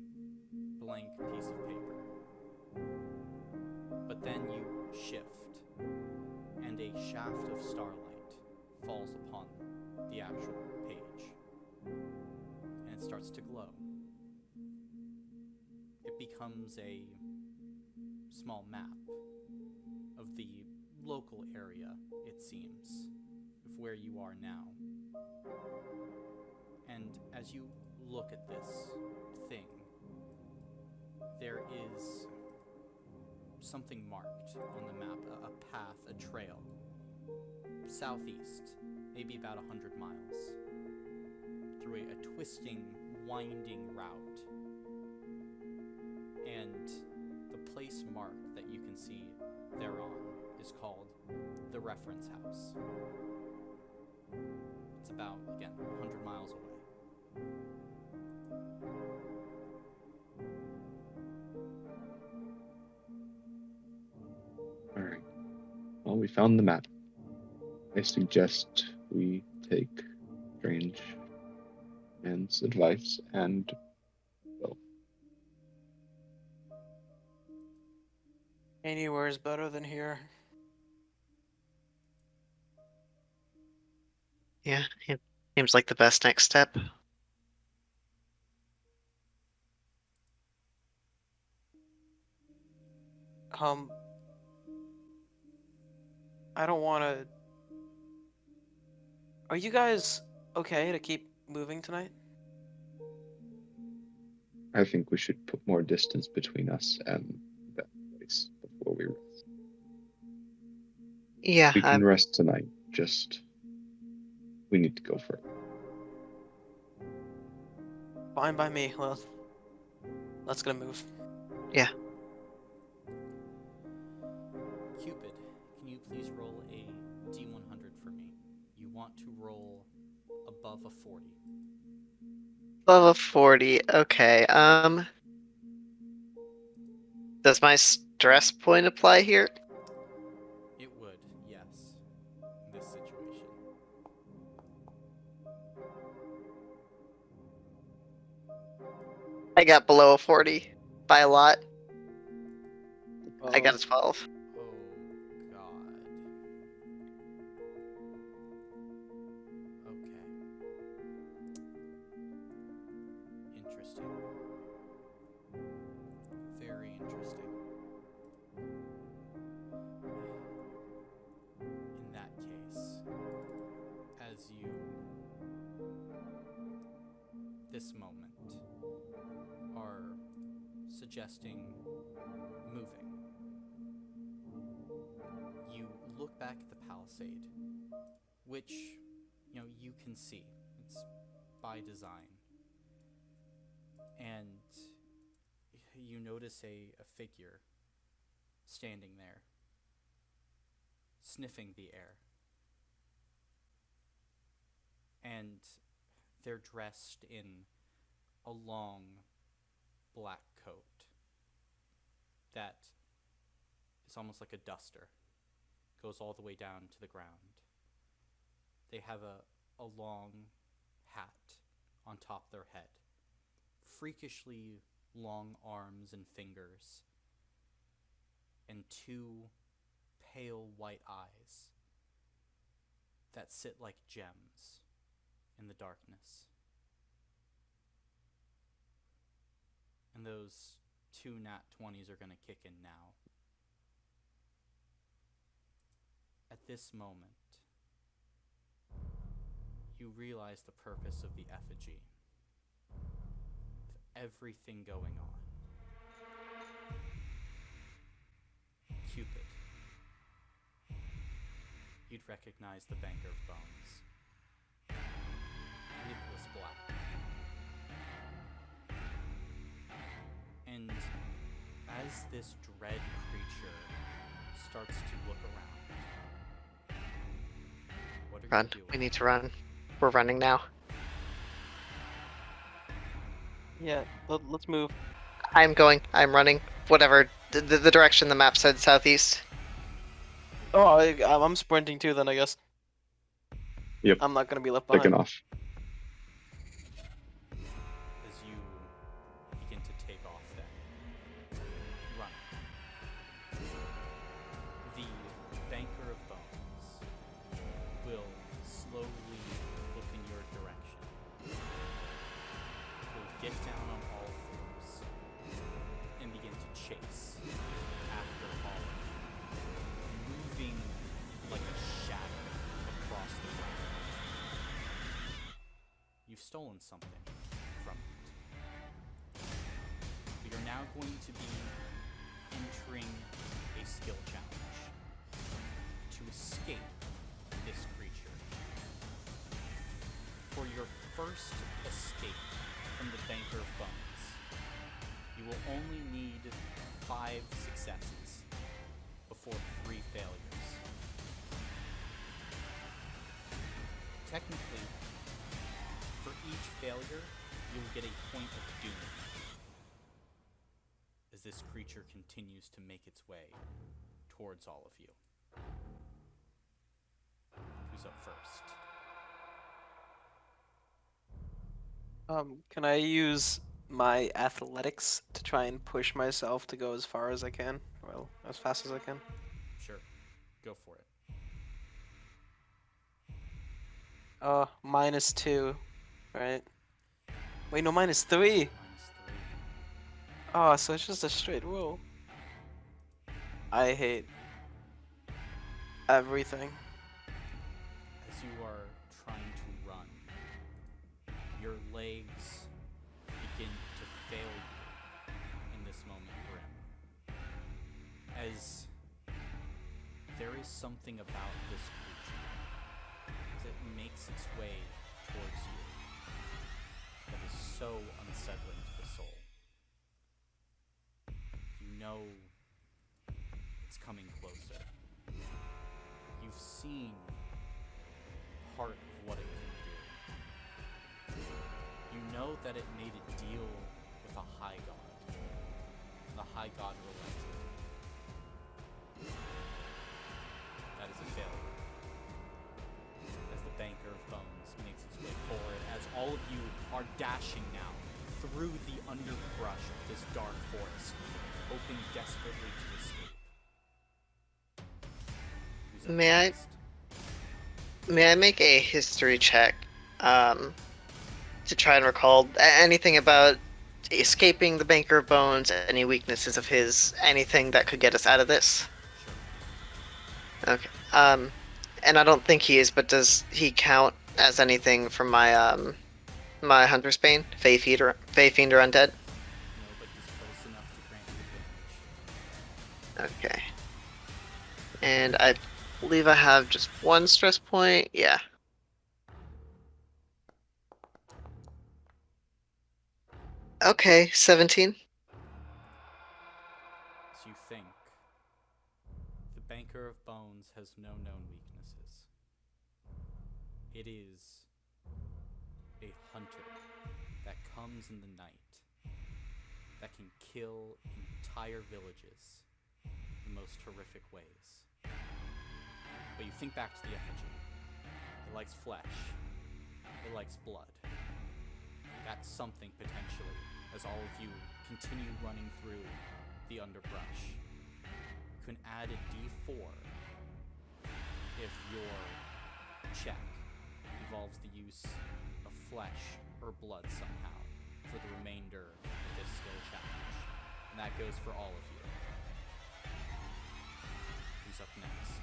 blank piece of paper. But then you shift, and a shaft of starlight falls upon the actual page. And it starts to glow. It becomes a small map of the local area, it seems, of where you are now. And as you look at this thing, there is something marked on the map, a path, a trail, southeast, maybe about 100 miles, through a twisting, winding route. And the place marked that you can see thereon is called the Reference House. It's about, again, 100 miles away. All right. Well, we found the map. I suggest we take Strange Man's advice and go. Anywhere is better than here. Yeah, it seems like the best next step. I don't want to. Are you guys okay to keep moving tonight? I think we should put more distance between us and that place before we rest. Yeah, We can rest tonight. Just we need to go further. Fine by me. Well, let's get a move. yeah. Cupid, can you please roll a D100 for me? You want to roll above a 40. Above a 40. Okay. Does my stress point apply here? It would, yes, in this situation. I got below a 40 by a lot. I got a Oh, 12. Oh, God. Okay. Interesting. Very interesting. In that case, as you this moment are suggesting moving. You look back at the palisade, which, you can see. It's by design. And you notice a figure standing there, sniffing the air. And they're dressed in a long black coat that is almost like a duster, goes all the way down to the ground. They have a long hat on top of their head, freakishly long arms and fingers, and two pale white eyes that sit like gems in the darkness. And those two nat 20s are going to kick in now. At this moment, you realize the purpose of the effigy, of everything going on. Cupid. You'd recognize the Banker of Bones. Nicholas Black. And as this dread creature starts to look around, what are Run. you doing? We need to run. We're running now. Yeah, let's move. I'm going. I'm running. Whatever. The direction the map said, southeast. Oh, I'm sprinting too then, I guess. Yep. I'm not gonna be left Taking behind. off. As you begin to take off then, run. The Banker of Bones will slowly look in your direction. Will get down on all fours and begin to chase after all of you, moving like a shadow across the ground. You've stolen something from it. We are now going to be entering a skill challenge to escape this creature. For your first escape from the Banker of Bones, you will only need 5 successes before 3 failures. Technically, for each failure, you will get a point of doom as this creature continues to make its way towards all of you. Who's up first? Can I use my athletics to try and push myself to go as far as I can? Well, as fast as I can. Sure, go for it. -2, right? Wait, no, -3. -3. Oh, so it's just a straight roll. I hate everything. As you are trying to run, your legs begin to fail you in this moment, Grim. As there is something about this creature as it makes its way towards you that is so unsettling to the soul. You know it's coming closer. You've seen part of what it can do. You know that it made a deal with a high god. The high god relented. That is a failure. As the Banker of Bones makes its way forward, as all of you are dashing now through the underbrush of this dark forest, hoping desperately to escape. Who's up May I- next? May I make a history check to try and recall anything about escaping the Banker of Bones, any weaknesses of his, anything that could get us out of this? Sure. Okay. And I don't think he is, but does he count as anything from my My Hunter's Bane, Fey Fiend or Undead. No, but he's close enough to grant you advantage. Okay. And I believe I have just one stress point. Yeah. Okay, 17. As you think, the Banker of Bones has no known weaknesses. It is a hunter that comes in the night that can kill entire villages in the most horrific ways. But you think back to the effigy. It likes flesh. It likes blood. That's something potentially, as all of you continue running through the underbrush. You can add a d4 if your check involves the use of flesh or blood somehow for the remainder of this skill challenge. And that goes for all of you. Who's up next?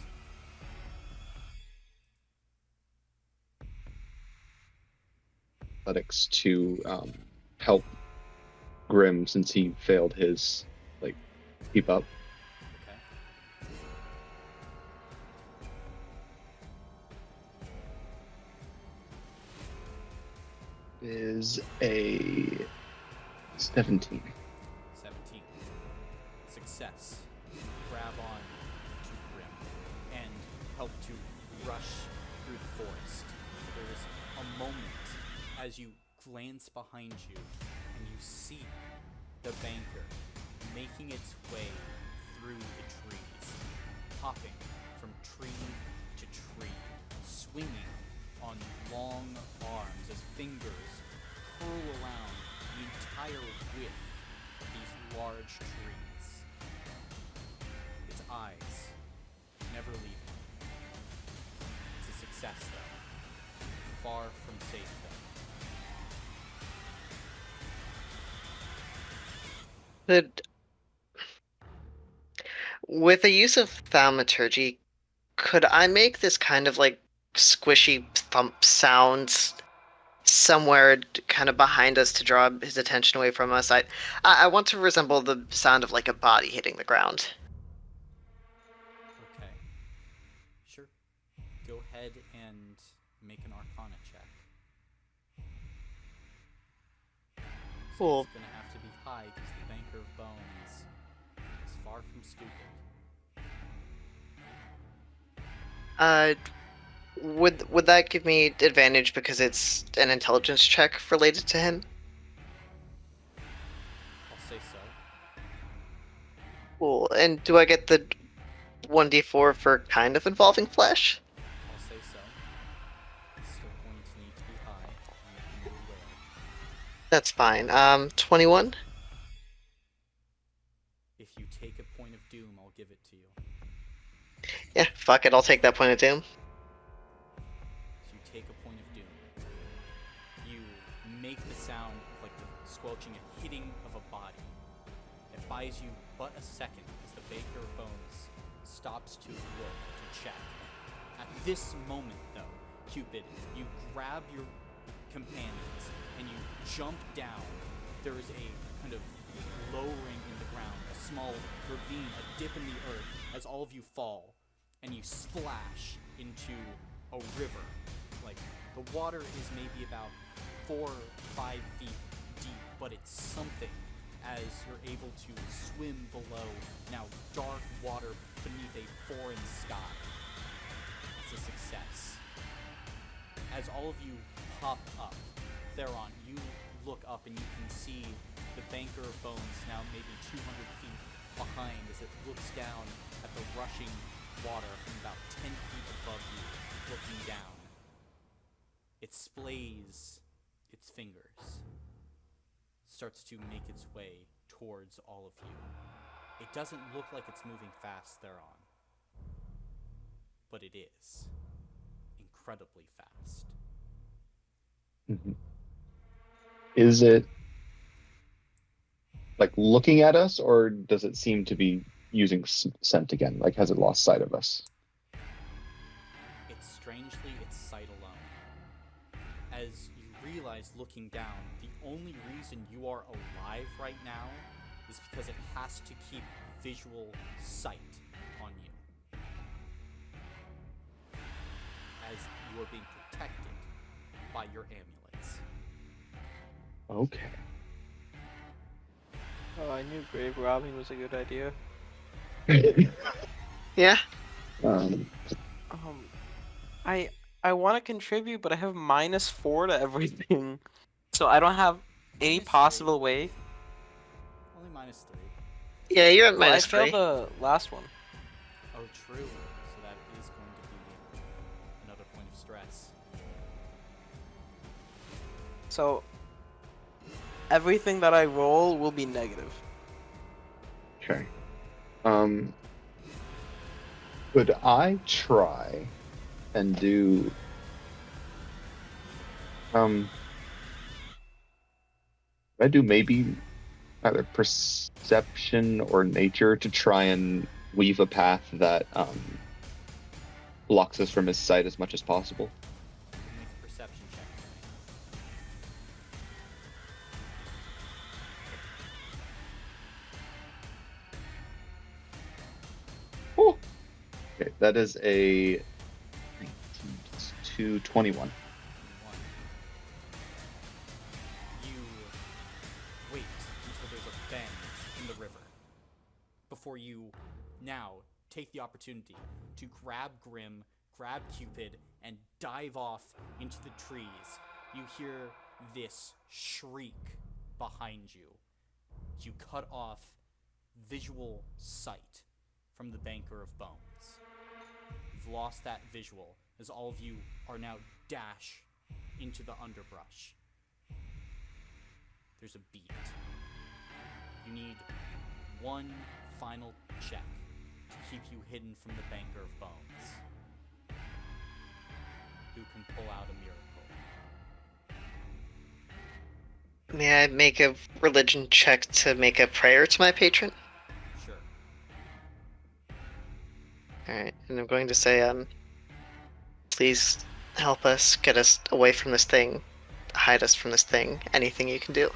Athletics to help Grim since he failed his keep up. Okay. Is a 17. 17. Success. Grab on to Grim and help to rush through the forest. There's a moment as you glance behind you and you see the banker making its way through the trees, hopping from tree to tree, swinging on long arms as fingers curl around the entire width of these large trees. Its eyes never leave him. It's a success, though. Far from safe, though. With the use of thaumaturgy, could I make this kind of squishy thump sounds somewhere kind of behind us to draw his attention away from us? I want to resemble the sound of a body hitting the ground. Okay. Sure. Go ahead and make an Arcana check. So Cool. it's gonna have to be high because the Banker of Bones is far from stupid. Would that give me advantage because it's an intelligence check related to him? I'll say so. Cool. And do I get the 1d4 for kind of involving flesh? I'll say so. It's still going to need to be high. I'm making you aware. That's fine. 21. If you take a point of doom, I'll give it to you. Yeah, fuck it. I'll take that point of doom. So you take a point of doom. You make the sound of like the squelching and hitting of a body. It buys you but a second as the Baker of Bones stops to look to check. At this moment, though, Cupid, you grab your companions and you jump down. There is a kind of lowering in the ground, a small ravine, a dip in the earth as all of you fall and you splash into a river. Like, the water is maybe about 4 or 5 feet deep, but it's something as you're able to swim below now dark water beneath a foreign sky. It's a success. As all of you pop up, Theron, you look up and you can see the Banker of Bones now maybe 200 feet behind as it looks down at the rushing water from about 10 feet above you, looking down. It splays its fingers, starts to make its way towards all of you. It doesn't look like it's moving fast, Theron, but it is. Incredibly fast. Mm-hmm. Is it looking at us, or does it seem to be using scent again? Has it lost sight of us? It's strangely its sight alone. As you realize realize, looking down, the only reason you are alive right now is because it has to keep visual sight on you, as you are being protected by your amulets. Okay. Oh, I knew grave robbing was a good idea. Yeah. um, I want to contribute, but I have -4 to everything, so I don't have any -3. possible way. Only -3. Yeah, you're at Well, I minus failed 3. the last one. Oh, true. So that is going to be another point of stress. So everything that I roll will be negative. okay. Could I try and do I do maybe either perception or nature to try and weave a path that blocks us from his sight as much as possible? You can make a perception check for me. Oh. Okay, that is a 19 plus 2, 21. 21. You wait until there's a bend in the river before you now take the opportunity to grab Grim, grab Cupid, and dive off into the trees. You hear this shriek behind you. You cut off visual sight from the Banker of Bones. You've lost that visual as all of you are now dash into the underbrush. There's a beat. You need one final check to keep you hidden from the Banker of Bones. Who can pull out a miracle? May I make a religion check to make a prayer to my patron? Sure. Alright, and I'm going to say, please help us, get us away from this thing, hide us from this thing, anything you can do.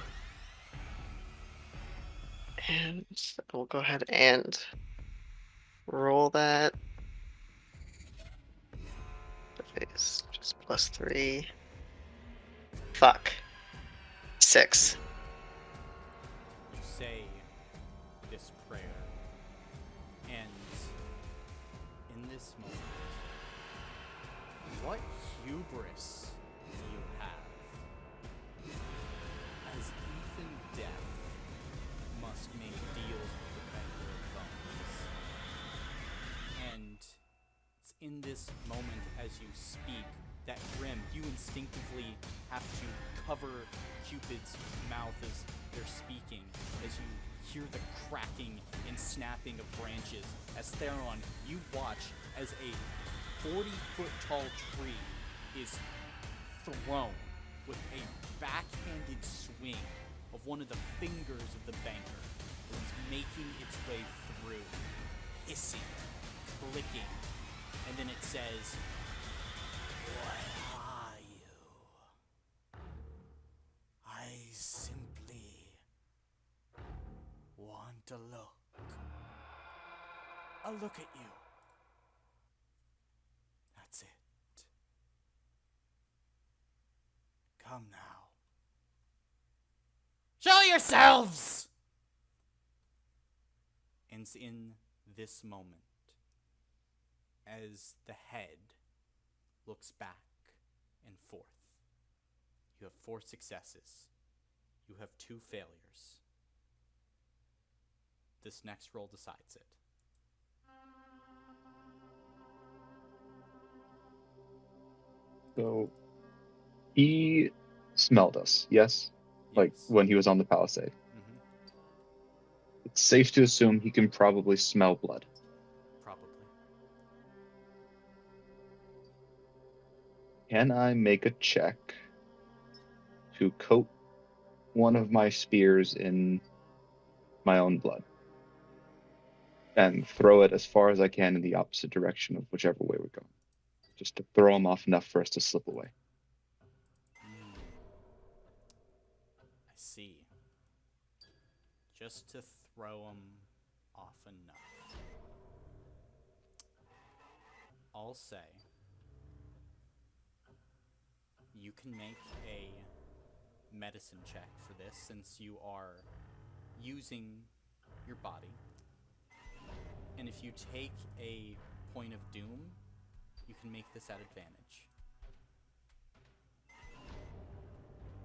And we'll go ahead and roll that. It's just +3. Fuck. 6. You say this prayer, and in this moment, what hubris you have, as even death must make deals with the Banker of Bones. And it's in this moment as you speak that Grim, you instinctively have to cover Cupid's mouth as they're speaking, as you hear the cracking and snapping of branches. As Theron, you watch as a 40-foot tall tree is thrown with a backhanded swing of one of the fingers of the Banker as it's making its way through, hissing, clicking, and then it says, "What are you? I simply want a look. A look at you. That's it. Come now. Show yourselves!" And it's in this moment, as the head looks back and forth. You have 4 successes. You have 2 failures. This next roll decides it. So he smelled us, yes? Like Yes. when he was on the palisade. Mm-hmm. It's safe to assume he can probably smell blood. Probably. Can I make a check to coat one of my spears in my own blood and throw it as far as I can in the opposite direction of whichever way we're going? Just to throw him off enough for us to slip away. just to throw them off enough. I'll say you can make a medicine check for this since you are using your body. And if you take a point of doom, you can make this at advantage.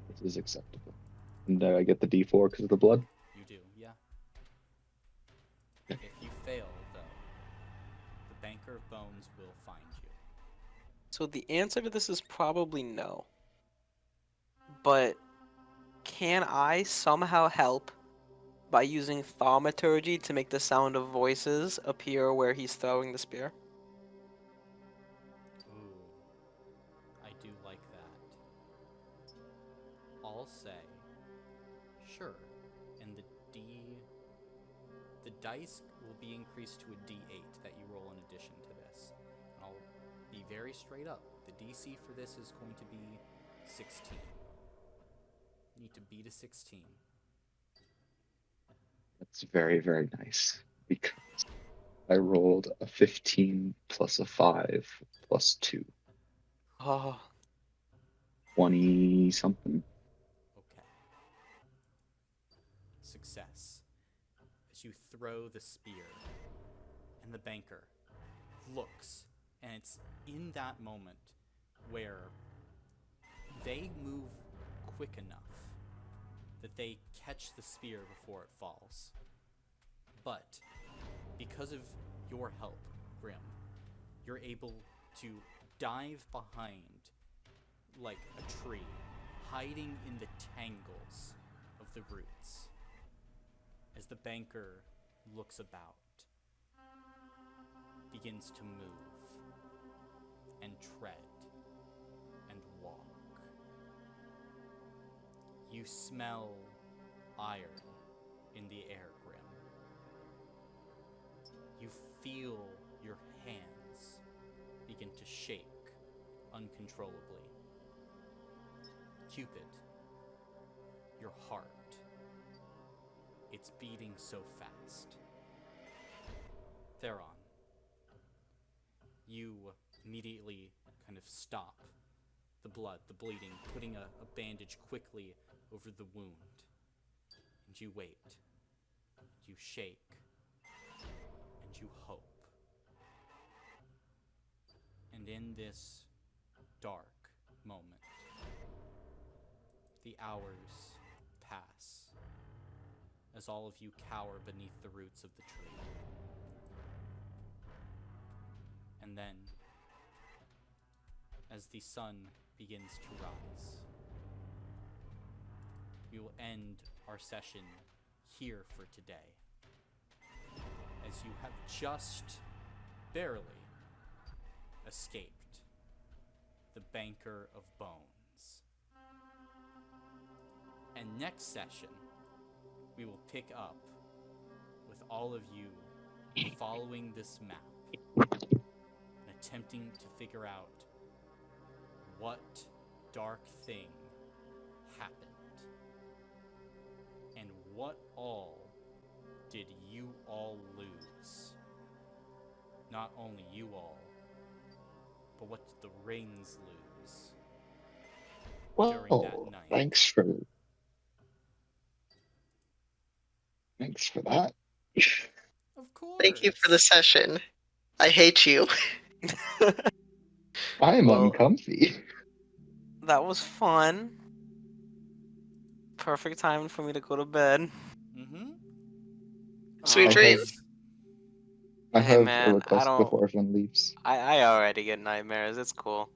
This is acceptable. And I get the D4 because of the blood. You do, yeah. If you fail, though, the Banker of Bones will find you. So the answer to this is probably no. But can I somehow help by using thaumaturgy to make the sound of voices appear where he's throwing the spear? Ooh, I do like that. I'll say, sure, and the dice will be increased to a D8 that you roll in addition to this. And I'll be very straight up. The DC for this is going to be 16. You need to beat a 16. That's very, very nice because I rolled a 15 plus a 5 plus 2. Oh, 20 something. Okay. Success. As you throw the spear, and the Banker looks, and it's in that moment where they move quick enough that they catch the spear before it falls. But because of your help, Grim, you're able to dive behind like a tree, hiding in the tangles of the roots. As the Banker looks about, begins to move and tread and walk. You smell iron in the air, Grim. You feel your hands begin to shake uncontrollably. Cupid, your heart, it's beating so fast. Theron, you immediately kind of stop the blood, the bleeding, putting a bandage quickly over the wound. And you wait. You shake. And you hope. And in this dark moment, the hours pass as all of you cower beneath the roots of the tree. And then, as the sun begins to rise, we will end our session here for today, as you have just barely escaped the Banker of Bones. And next session, we will pick up with all of you following this map and attempting to figure out what dark thing happened and what all did you all lose. Not only you all, but what did the rings lose during that night? Thanks for that. Of course. Thank you for the session. I hate you. I am Well- uncomfy. that was fun. Perfect time for me to go to bed. Mm-hmm. Sweet Um, dreams. I Hey, have man, a request I don't- before everyone leaves. I already get nightmares. It's cool.